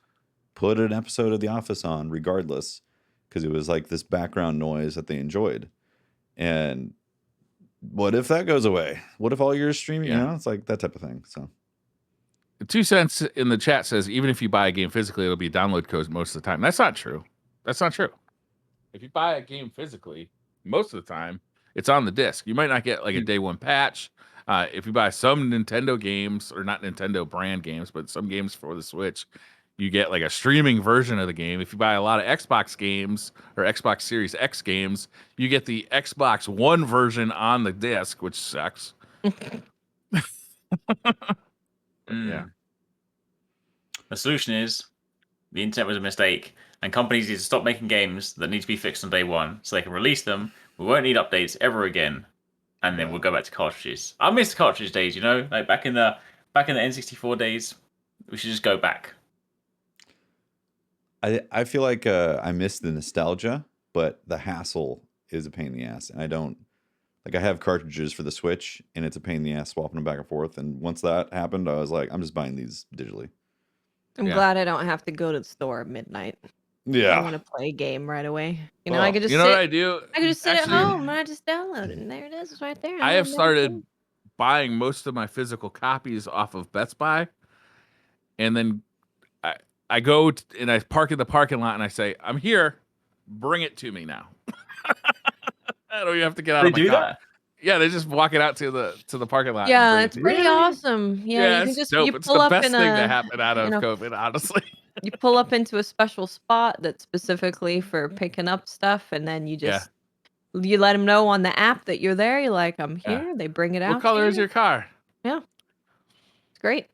put an episode of The Office on regardless because it was like this background noise that they enjoyed. And what if that goes away? What if all your streaming, you know, it's like that type of thing. So 2 cents in the chat says, even if you buy a game physically, it'll be download codes most of the time. That's not true. That's not true. If you buy a game physically, most of the time, it's on the disc. You might not get like a day one patch. If you buy some Nintendo games, or not Nintendo brand games, but some games for the Switch, you get like a streaming version of the game. If you buy a lot of Xbox games or Xbox Series X games, you get the Xbox One version on the disc, which sucks. Yeah. The solution is the internet was a mistake, and companies need to stop making games that need to be fixed on day one so they can release them. We won't need updates ever again, and then we'll go back to cartridges. I miss the cartridge days, you know, like back in the N64 days. We should just go back. I feel like I miss the nostalgia, but the hassle is a pain in the ass. And I don't like I have cartridges for the Switch, and it's a pain in the ass swapping them back and forth. And once that happened, I was like, I'm just buying these digitally. I'm glad I don't have to go to the store at midnight. Yeah. I want to play a game right away. You know, I could just you know what I do? I could just sit Actually, at home and I just download it, and there it is. It's right there. I have started buying most of my physical copies off of Best Buy, and then I go and I park in the parking lot and I say, I'm here, bring it to me now. I don't even have to get out of my car. That? Yeah, they just walk it out to the parking lot. Yeah, it's pretty awesome. Yeah, you can just dope. you It's pull the up best in thing a, that happened out of COVID, honestly. You pull up into a special spot that's specifically for picking up stuff, and then you just you let them know on the app that you're there. You're like, I'm here. They bring it out. What color is your car? Yeah, it's great.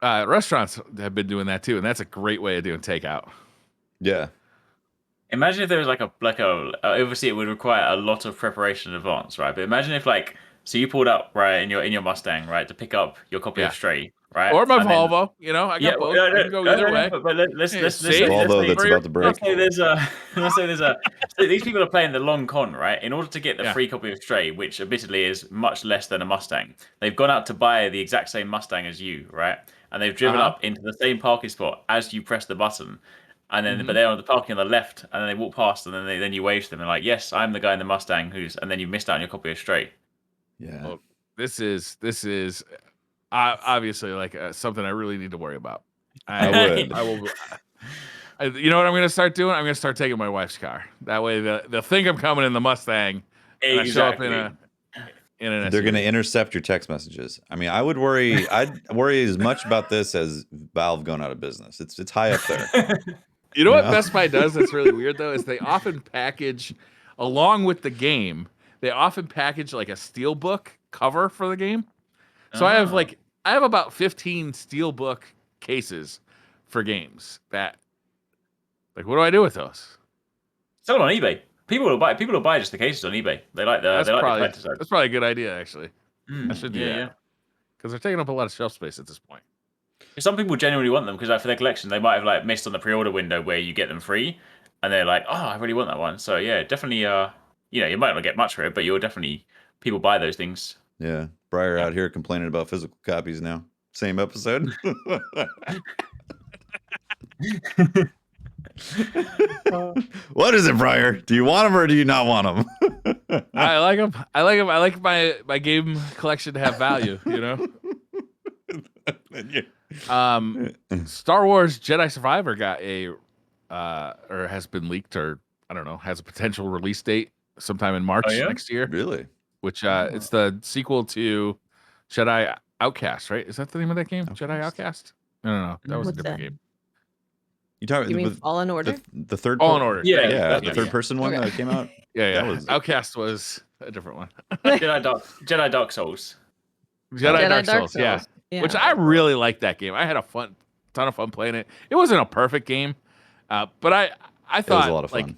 Restaurants have been doing that too, and that's a great way of doing takeout. Yeah. Imagine if there was like a obviously it would require a lot of preparation in advance, right? But imagine if so you pulled up right in your Mustang, right, to pick up your copy of Stray, right? Or my Volvo, you know, I got both. I can go either way. But let's Volvo that's about to break. Let's say there's so these people are playing the long con, right? In order to get the free copy of Stray, which admittedly is much less than a Mustang, they've gone out to buy the exact same Mustang as you, right? And they've driven up into the same parking spot as you press the button. And then, but they're on the parking on the left, and then they walk past, and then you wave to them and like, yes, I'm the guy in the Mustang and then you missed out on your copy of Stray. Yeah. Well, this is obviously like something I really need to worry about. I would. I will. You know what I'm going to start doing? I'm going to start taking my wife's car. That way, they'll think I'm coming in the Mustang, and I show up in an SUV. They're going to intercept your text messages. I mean, I'd worry as much about this as Valve going out of business. It's high up there. You know what Best Buy does that's really weird, though, is they often package, along with the game, they often package like a steelbook cover for the game. So I have like I have about 15 steelbook cases for games that, like, what do I do with those? Sell on eBay. People will buy just the cases on eBay. They like the collector's items. That's probably a good idea, actually. I should do yeah, that because they're taking up a lot of shelf space at this point. Some people genuinely want them because like, for their collection, they might have like missed on the pre-order window where you get them free, and they're like, "Oh, I really want that one." So yeah, definitely. You might not get much for it, but you'll definitely people buy those things. Yeah, Briar out here complaining about physical copies now. Same episode. What is it, Briar? Do you want them or do you not want them? I like them. I like them. I like my game collection to have value. You know. Star Wars Jedi Survivor got a or has been leaked, or I don't know, has a potential release date sometime in March next year. Really? Which it's the sequel to Jedi Outcast, right? Is that the name of that game? Jedi Outcast? No. That was a different game. You mean Fallen Order? The third Fallen Order. Yeah, the third person one that came out. Yeah. Outcast was a different one. Jedi Dark Souls. Jedi Dark Souls. Yeah. Which I really liked that game. I had a ton of fun playing it. It wasn't a perfect game, but I thought it was a lot of fun. Like,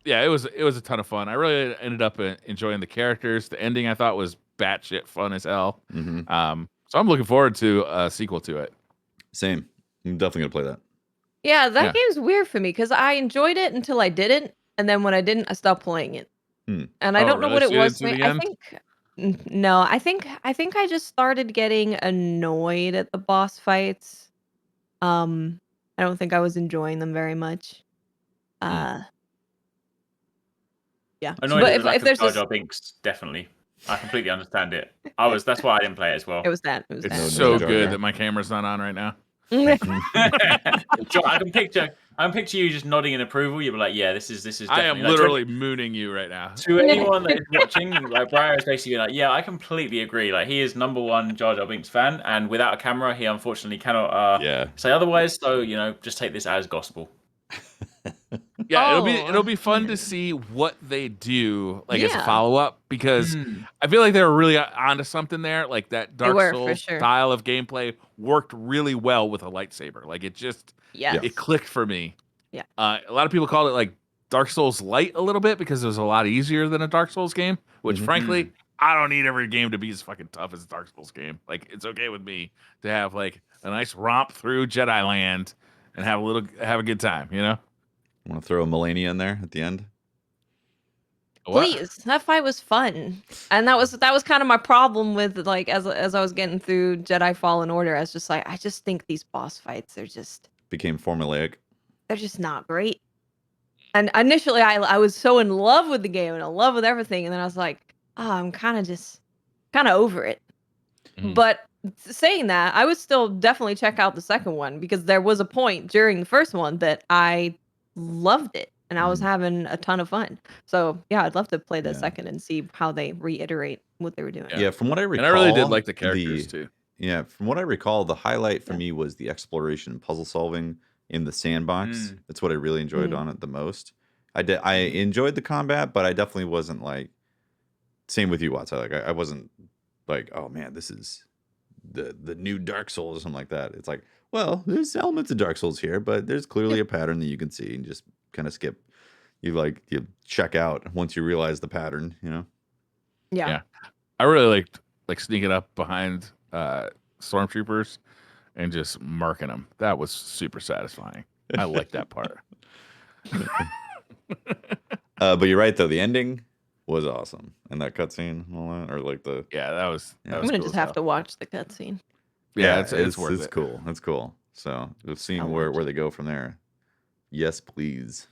yeah, it was a ton of fun. I really ended up enjoying the characters. The ending I thought was batshit fun as hell. Mm-hmm. So I'm looking forward to a sequel to it. Same. I'm definitely gonna play that. Yeah, that game's weird for me because I enjoyed it until I didn't, and then when I didn't, I stopped playing it. And I don't know what it was. I think I just started getting annoyed at the boss fights. I don't think I was enjoying them very much. Yeah. Annoyed at the lack of Jar Jar Binks, definitely. I completely understand it. That's why I didn't play it as well. It was that. It's so good that my camera's not on right now. I can picture you just nodding in approval. You'll be like, "Yeah, this is." Definitely. I am literally mooning you right now. To anyone that is watching, like Briar is basically like, "Yeah, I completely agree." Like he is #1 Jar Jar Binks fan, and without a camera, he unfortunately cannot say otherwise. So just take this as gospel. Yeah, it'll be fun to see what they do as a follow up, because I feel like they were really onto something there. Like that Dark Souls style of gameplay worked really well with a lightsaber. Like it just it clicked for me. Yeah. A lot of people called it like Dark Souls light a little bit because it was a lot easier than a Dark Souls game. Which frankly, I don't need every game to be as fucking tough as a Dark Souls game. Like it's okay with me to have like a nice romp through Jedi Land and have a good time. You know. Want to throw a Melania in there at the end? Please, that fight was fun, and that was kind of my problem with like as I was getting through Jedi Fallen Order. I was just like, I just think these boss fights are just became formulaic. They're just not great. And initially, I was so in love with the game and in love with everything, and then I was like, oh, I'm kind of over it. But saying that, I would still definitely check out the second one because there was a point during the first one that I loved it and I was having a ton of fun. So yeah, I'd love to play the second and see how they reiterate what they were doing. Yeah, from what I recall, and I really did like the characters too. Yeah, from what I recall, the highlight for me was the exploration and puzzle solving in the sandbox. That's what I really enjoyed on it the most. I enjoyed the combat, but I definitely wasn't like, same with you, Watts. I wasn't like, oh man, this is the new Dark Souls or something like that. It's like, well, there's elements of Dark Souls here, but there's clearly a pattern that you can see and just kind of skip. You check out once you realize the pattern, you know? Yeah. I really liked sneaking up behind stormtroopers and just marking them. That was super satisfying. I like that part. But you're right though, the ending was awesome, and that cutscene and all that, or like the that was. I'm gonna just have to watch the cutscene. Yeah, it's worth it. Cool. It's cool. So we've seen where they go from there. Yes, please.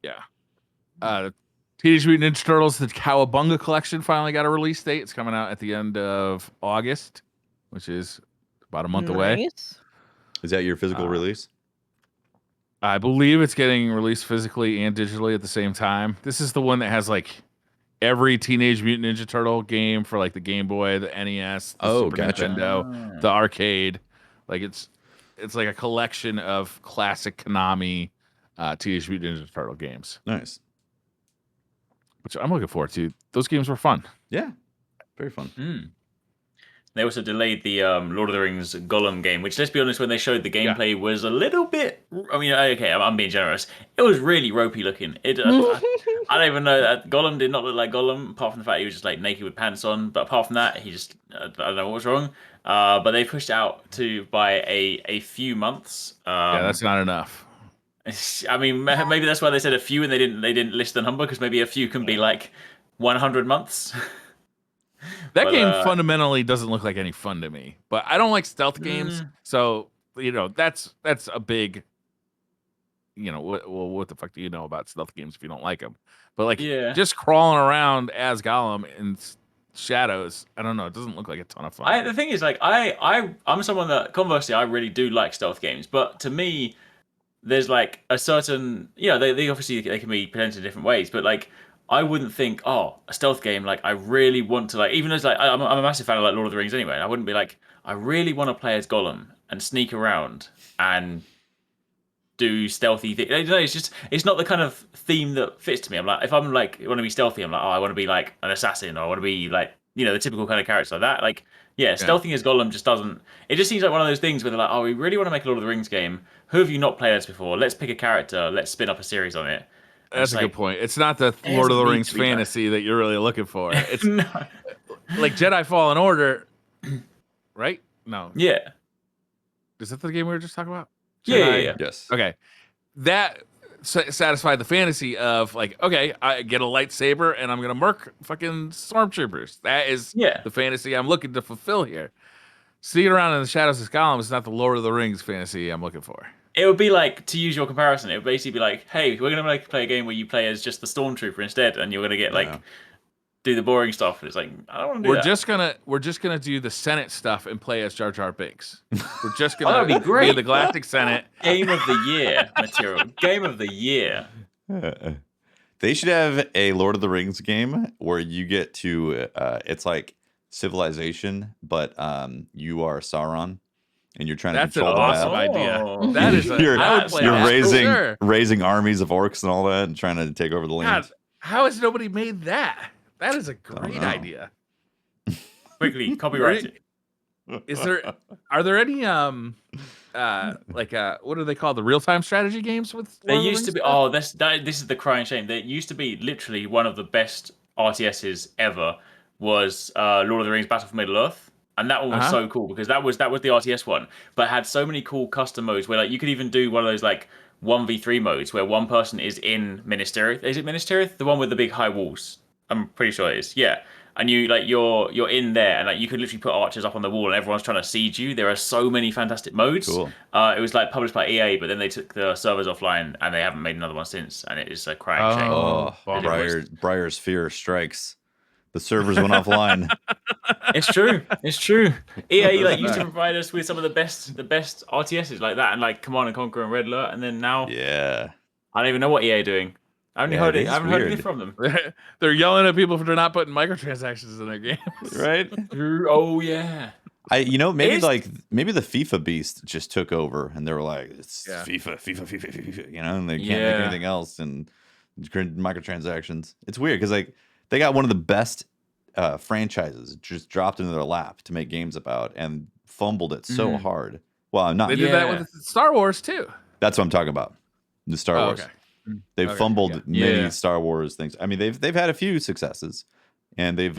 Yeah. Teenage Mutant Ninja Turtles: The Cowabunga Collection finally got a release date. It's coming out at the end of August, which is about a month away. Is that your physical release? I believe it's getting released physically and digitally at the same time. This is the one that has like every Teenage Mutant Ninja Turtle game for like the Game Boy, the NES, the Super Nintendo, the arcade. Like it's like a collection of classic Konami Teenage Mutant Ninja Turtle games. Nice. Which I'm looking forward to. Those games were fun. Yeah. Very fun. They also delayed the Lord of the Rings Gollum game, which, let's be honest, when they showed the gameplay was a little bit. I mean, okay, I'm being generous. It was really ropey looking. I don't even know that Gollum did not look like Gollum, apart from the fact he was just like naked with pants on. But apart from that, he just I don't know what was wrong. But they pushed out by a few months. Yeah, that's not enough. I mean, maybe that's why they said a few and they didn't list the number, because maybe a few can be like 100 months. That game fundamentally doesn't look like any fun to me, but I don't like stealth games, so that's a big. What the fuck do you know about stealth games if you don't like them? But like, just crawling around as Gollum in shadows, I don't know. It doesn't look like a ton of fun. The thing is, like, I'm someone that conversely I really do like stealth games, but to me, there's like a certain, they obviously they can be presented in different ways, but like. I wouldn't think, a stealth game, like, I really want to, like, even as, like, I'm a massive fan of, like, Lord of the Rings anyway, I wouldn't be like, I really want to play as Gollum and sneak around and do stealthy things. It's not the kind of theme that fits to me. I'm like, if I'm, like, want to be stealthy, I'm like, I want to be, like, an assassin, or I want to be, like, the typical kind of character like that. Like, stealthing as Gollum just doesn't, it just seems like one of those things where they're like, we really want to make a Lord of the Rings game. Who have you not played as before? Let's pick a character, let's spin up a series on it. That's a good point. It's not the Lord of the Rings fantasy that you're really looking for. It's like Jedi Fallen Order, right? No. Yeah. Is that the game we were just talking about? Yeah. Yes. Okay. That satisfied the fantasy of like, okay, I get a lightsaber and I'm gonna murk fucking stormtroopers. That is the fantasy I'm looking to fulfill here. Sneaking around in the shadows of Gollum is not the Lord of the Rings fantasy I'm looking for. It would be like, to use your comparison, it would basically be like, hey, we're going to play a game where you play as just the stormtrooper instead, and you're going to get do the boring stuff. It's like, I don't want to do that. We're just gonna do the Senate stuff and play as Jar Jar Binks. We're just gonna that'd be great. Be the Galactic Senate. Game of the year material. Game of the year. They should have a Lord of the Rings game where you get to it's like Civilization, but you are Sauron. And you're trying to control the awesome map. idea. That is you're raising armies of orcs and all that, and trying to take over the land. God, how has nobody made that? That is a great idea. Quickly, copyright it. Are there any what do they call the real-time strategy games with? There used to be. This is the crying shame. There used to be literally one of the best RTSs ever was Lord of the Rings: Battle for Middle-earth. And that one was so cool because that was the RTS one, but it had so many cool custom modes where like you could even do one of those like 1v3 modes where one person is in Minas Tirith. Is it Minas Tirith? The one with the big high walls. I'm pretty sure it is. Yeah. And you're in there and like you could literally put archers up on the wall and everyone's trying to siege you. There are so many fantastic modes. Cool. It was like published by EA, but then they took the servers offline and they haven't made another one since. And it is a crying shame. Oh, Briar's fear strikes. The servers went offline. It's true. EA used to provide us with some of the best RTSs like that, and like Command and Conquer and Red Alert, and then now, I don't even know what EA are doing. I haven't heard anything from them. They're yelling at people for not putting microtransactions in their games, right? Oh yeah. Maybe the FIFA beast just took over, and they were like, it's FIFA, and they can't make anything else, and microtransactions. It's weird because like. They got one of the best franchises just dropped into their lap to make games about and fumbled it so hard. Well, not they did that with Star Wars too. That's what I'm talking about. The Star Wars. Okay. They've fumbled many Star Wars things. I mean, they've had a few successes, and they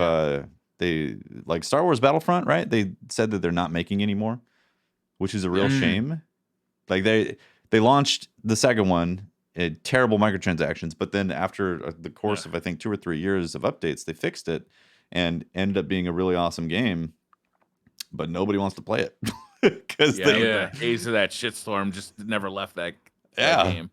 like Star Wars Battlefront, right? They said that they're not making anymore, which is a real shame. Like they launched the second one. Terrible microtransactions, but then after the course of I think 2 or 3 years of updates, they fixed it and ended up being a really awesome game. But nobody wants to play it because the haze of that shitstorm just never left that game.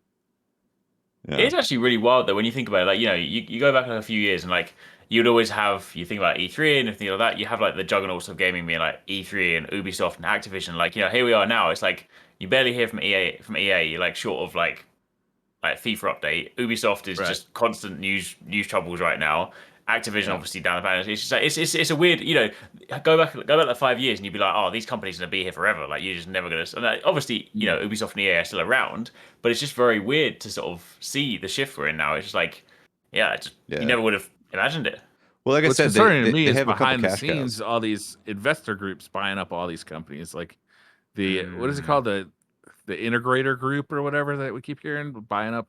Yeah. It's actually really wild though when you think about it. Like you go back a few years and like you'd always have you think about E3 and everything like that. You have like the juggernauts of gaming being like E3 and Ubisoft and Activision. Like here we are now. It's like you barely hear from EA. You're like short of like FIFA update. Ubisoft is just constant news troubles right now. Activision obviously down the pan. It's just like it's a weird, go back like 5 years and you'd be like, these companies are gonna be here forever. Like you're just never gonna. And obviously, Ubisoft and EA are still around, but it's just very weird to sort of see the shift we're in now. It's just like, you never would have imagined it. Well, like I What's said, concerning to me they is have a couple behind the cash scenes, cows. all these investor groups buying up all these companies. Like what is it Mm. called? The integrator group or whatever that we keep hearing buying up.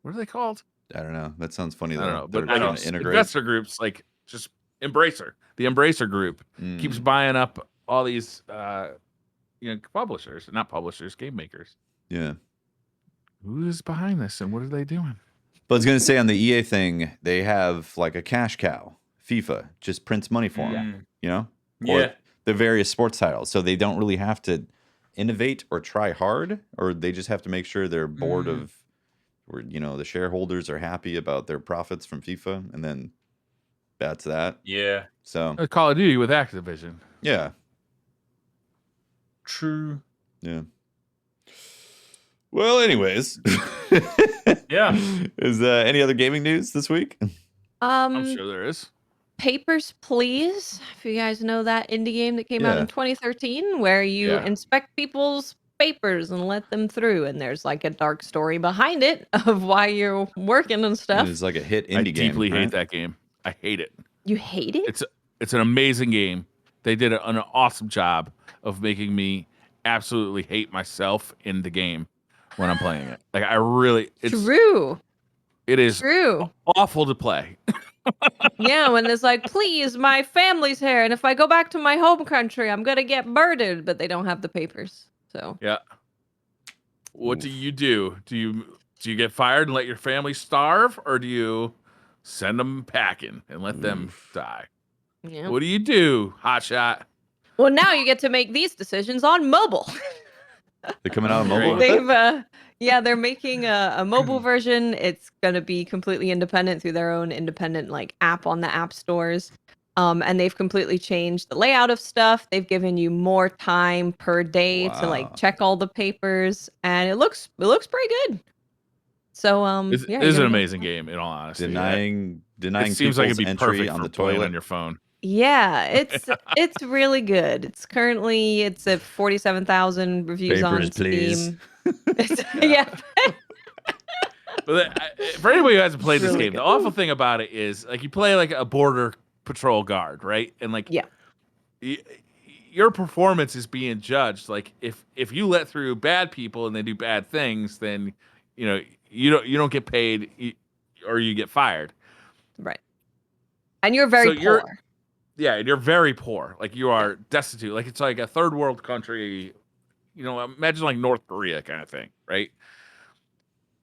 What are they called? I don't know. That sounds funny I don't though. know, They're but trying to integrate. investor groups like just Embracer. The Embracer group keeps buying up all these publishers, not publishers, game makers. Yeah. Who is behind this and what are they doing? But I was gonna say on the EA thing, they have like a cash cow. FIFA just prints money for them. You know, or Yeah. the various sports titles, so they don't really have to innovate or try hard, or they just have to make sure their board of, or the shareholders are happy about their profits from FIFA, and then that's that. Yeah. So Call of Duty with Activision. yeah, True. yeah. Well, anyways, Yeah. Is any other gaming news this week? I'm sure there is. Papers, Please. If you guys know that indie game that came out Yeah. in 2013, where you Yeah. inspect people's papers and let them through, and there's like a dark story behind it of why you're working and stuff. It's like a hit indie I game. deeply hate right? that game. I hate it. You hate it? It's an amazing game. They did an awesome job of making me absolutely hate myself in the game when I'm playing it. Like True. it is True. awful to play. Yeah, when it's like, please, my family's here, and if I go back to my home country, I'm gonna get murdered, but they don't have the papers. So Yeah. What Oof. do you do? Do you get fired and let your family starve, or do you send them packing and let them die? yeah. What do you do, hotshot? Well, now you get to make these decisions on mobile. They're coming out of Great. mobile. with it? They're making a mobile version. It's gonna be completely independent through their own independent like app on the app stores. And they've completely changed the layout of stuff. They've given you more time per day to like Wow. check all the papers, and it looks pretty good. So This yeah, is you're an gonna amazing game, in all honesty. Denying It seems like it'd be entry perfect on for the playing toilet. on your phone. Yeah, it's really good. It's at 47,000 reviews on Papers, please. Steam. Yeah. But for anybody who hasn't played this Really game, the good. awful thing about it is like you play like a border patrol guard, right? And like Yeah. your performance is being judged. Like if you let through bad people and they do bad things, then you don't get paid or you get fired. Right. And you're very So you're- poor. Yeah, and you're very poor. Like you are destitute. Like it's like a third world country. Imagine like North Korea kind of thing, right?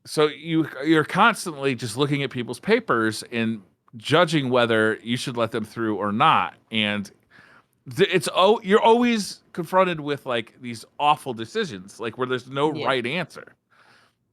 So you're constantly just looking at people's papers and judging whether you should let them through or not. And you're always confronted with like these awful decisions, like where there's no Yeah. right answer.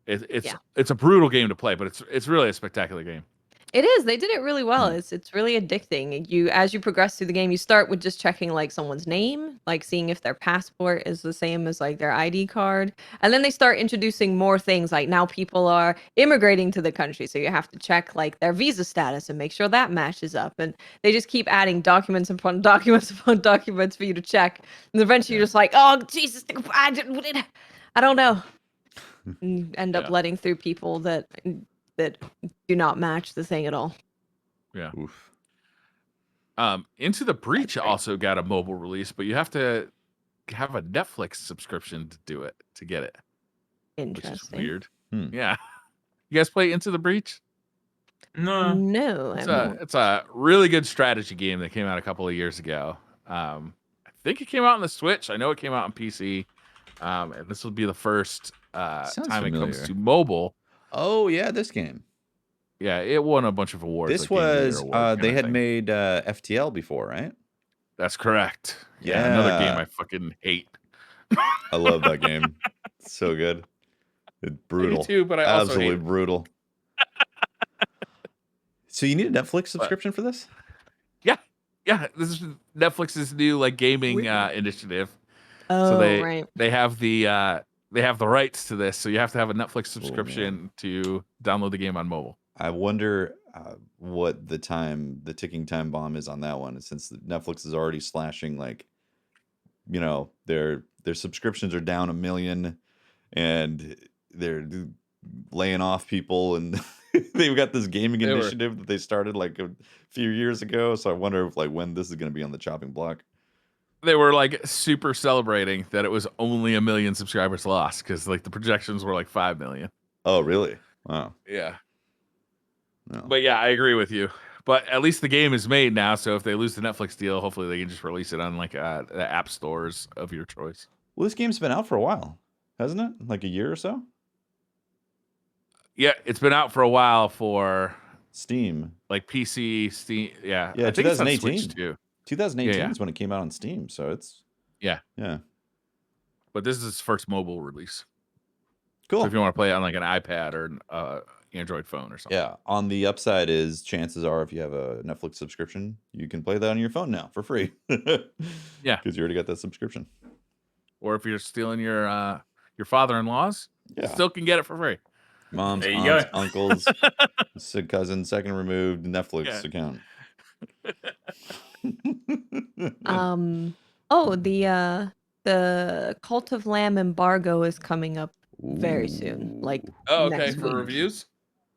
It's a brutal game to play, but it's really a spectacular game. It is. They did it really well. It's really addicting. As you progress through the game, you start with just checking like someone's name, like seeing if their passport is the same as like their ID card. And then they start introducing more things like now people are immigrating to the country, so you have to check like their visa status and make sure that matches up. And they just keep adding documents upon documents upon documents for you to check. And eventually you're just like, "Oh, Jesus, I don't know." And you end up letting through people that do not match the thing at all. Yeah. Oof. Into the Breach That's right. also got a mobile release, but you have to have a Netflix subscription to get it, which is Interesting. weird. Hmm. Yeah. You guys play Into the Breach? No. No, It's a really good strategy game that came out a couple of years ago. I think it came out on the Switch. I know it came out on PC. And this will be the first Sounds time it comes familiar. to mobile. Oh yeah, this game. Yeah, it won a bunch of awards. This like Game of the Year was award they kinda had thing. made FTL before, right? That's correct. Yeah, another game Yeah. I fucking hate. I love that game. It's so good. It's brutal. too, but I also hate absolutely it. brutal. So you need a Netflix subscription for this? Yeah, this is Netflix's new like gaming Weird. initiative. Oh, So right. they have the rights to this, so you have to have a Netflix subscription to download the game on mobile. I wonder what the ticking time bomb is on that one, since Netflix is already slashing like, their subscriptions are down 1 million, and they're laying off people, and they've got this gaming They were- initiative that they started like a few years ago. So I wonder if like when this is going to be on the chopping block. They were like super celebrating that it was only 1 million subscribers lost because like the projections were like 5 million. Oh, really? Wow. Yeah. No. But yeah, I agree with you. But at least the game is made now, so if they lose the Netflix deal, hopefully they can just release it on like the app stores of your choice. Well, this game's been out for a while, hasn't it? Like a year or so? Yeah, it's been out for a while for Steam. like PC, Steam. Yeah, Yeah, I think it's on 2018. Switch too. 2018 Yeah. is when it came out on Steam, so it's Yeah. Yeah. But this is its first mobile release. Cool. So if you want to play it on like an iPad or an Android phone or something. Yeah. On the upside is chances are if you have a Netflix subscription, you can play that on your phone now for free. Yeah. Because you already got that subscription. Or if you're stealing your father-in-law's, Yeah. still can get it for free. Mom's, There you aunts, go. uncles, cousin, second removed Netflix Yeah. account. Oh, the Cult of Lamb embargo is coming up very soon. Like, Oh, okay. next For week. reviews?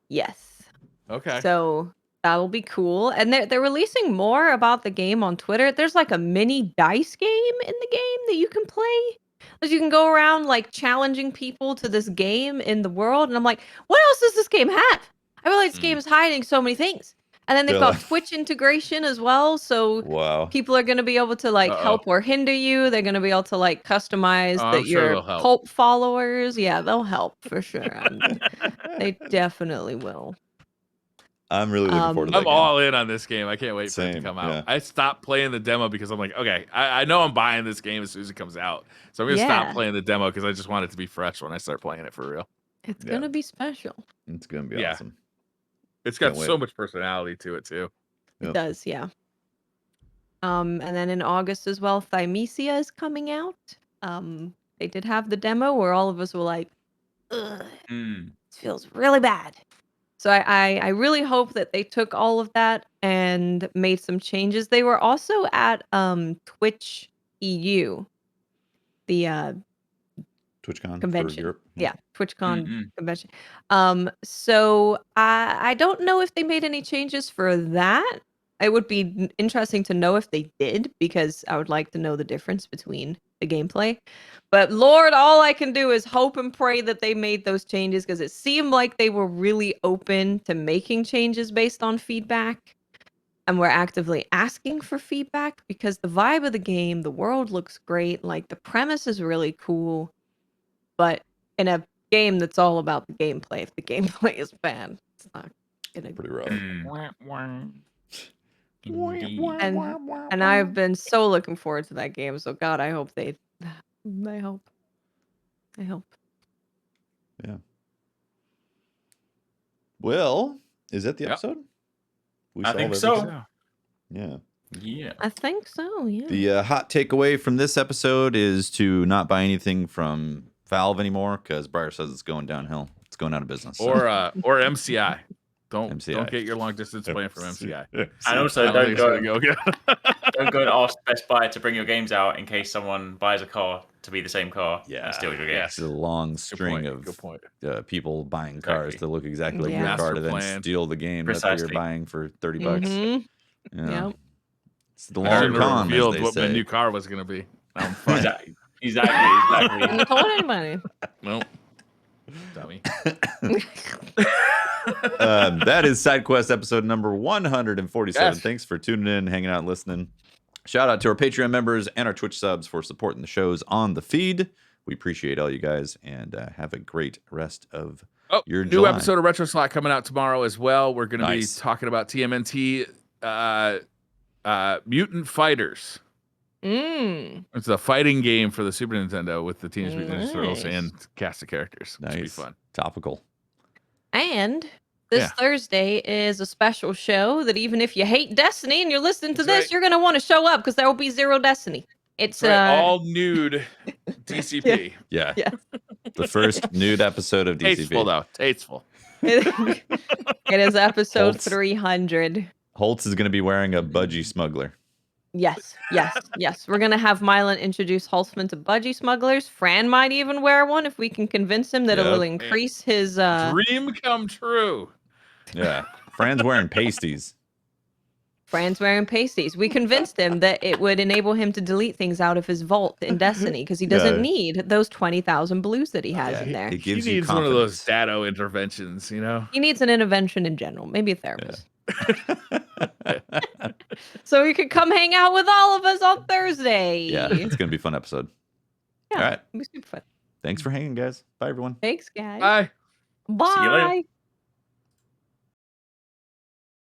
yes. Okay. So that'll be cool. And they're releasing more about the game on Twitter. There's like a mini dice game in the game that you can play. That you can go around like challenging people to this game in the world. And I'm like, what else does this game have? I feel like this game is hiding so many things. And then they've got Really? Twitch integration as well. So Wow. people are going to be able to like help or hinder you. They're going to be able to like customize Oh, that I'm sure your they'll help. cult followers. Yeah, they'll help for sure. They definitely will. I'm really looking forward to that I'm game. all in on this game. I can't wait for it to Same, come out. yeah. I stopped playing the demo because I'm like, okay, I know I'm buying this game as soon as it comes out. So I'm going to stop Yeah. playing the demo because I just want it to be fresh when I start playing it for real. It's Yeah. going to be special. It's going to be Yeah. awesome. It's got Can't so wait. much personality to it, too. Yep. It does, yeah. And then in August as well, Thymesia is coming out. They did have the demo where all of us were like, ugh, Mm. this feels really bad. So I really hope that they took all of that and made some changes. They were also at Twitch EU, the TwitchCon convention. for Europe. Yeah, TwitchCon Mm-mm. convention. So I don't know if they made any changes for that. It would be interesting to know if they did, because I would like to know the difference between the gameplay. But Lord, all I can do is hope and pray that they made those changes, because it seemed like they were really open to making changes based on feedback. And we're actively asking for feedback because the vibe of the game, the world looks great. Like the premise is really cool. But in a game that's all about the gameplay, if the gameplay is bad, it's not gonna. Pretty rough. Mm. Indeed. And I've been so looking forward to that game. So God, I hope they. I hope. Well, is that the Yep. episode? We I solved think so. everything? Yeah. Yeah. I think so. Yeah. The hot takeaway from this episode is to not buy anything from Valve anymore, because Briar says it's going downhill. It's going out of business. Or MCI. Don't MCI. get your long distance plan from MCI. And I also, don't think don't it's go, gonna go. don't go and ask Best Buy to bring your games out in case someone buys a car to be the same car Yeah. and steal your games. It's a long string Good point. of people buying cars Exactly. to look exactly like Yeah. your car Master to then plan. steal the game that Precisely. you're buying for $30. Mhm. Yeah. Yep. It's the I long shouldn't have con, as revealed they what my say. new car was gonna be. Now I'm fucked. Exactly. I told anybody. Nope. Dummy. That is SideQuest episode number 147. Yes. Thanks for tuning in, hanging out, and listening. Shout out to our Patreon members and our Twitch subs for supporting the shows on the feed. We appreciate all you guys, and have a great rest of your New July. episode of Retro Slot coming out tomorrow as well. We're going to Nice. be talking about TMNT Mutant Fighters. It's a fighting game for the Super Nintendo with the Teenage Mutant Ninja Turtles Nice. and cast of characters. It's be Nice. fun. Topical. And this Yeah. Thursday is a special show that even if you hate Destiny and you're listening to That's this, right. you're gonna want to show up because there will be zero Destiny. It's All nude DCP. Yeah. Yeah. The first nude episode of DCP. Tasteful though. Tasteful. it is episode Holtz. 300. Holtz is going to be wearing a budgie smuggler. Yes. We're gonna have Mylan introduce Holtzman to budgie smugglers. Fran might even wear one if we can convince him that it Yep. will increase his Dream come true. Yeah. Fran's wearing pasties. Fran's wearing pasties. We convinced him that it would enable him to delete things out of his vault in Destiny because he doesn't need those 20,000 blues that he has in there. It gives he you needs one of those confidence. dado interventions, you know? He needs an intervention in general, maybe a therapist. So he could come hang out with all of us on Thursday. Yeah, it's going to be a fun episode. Yeah, All right. it'll be super fun. Thanks for hanging, guys. Bye, everyone. Thanks, guys. Bye. Bye. See you later.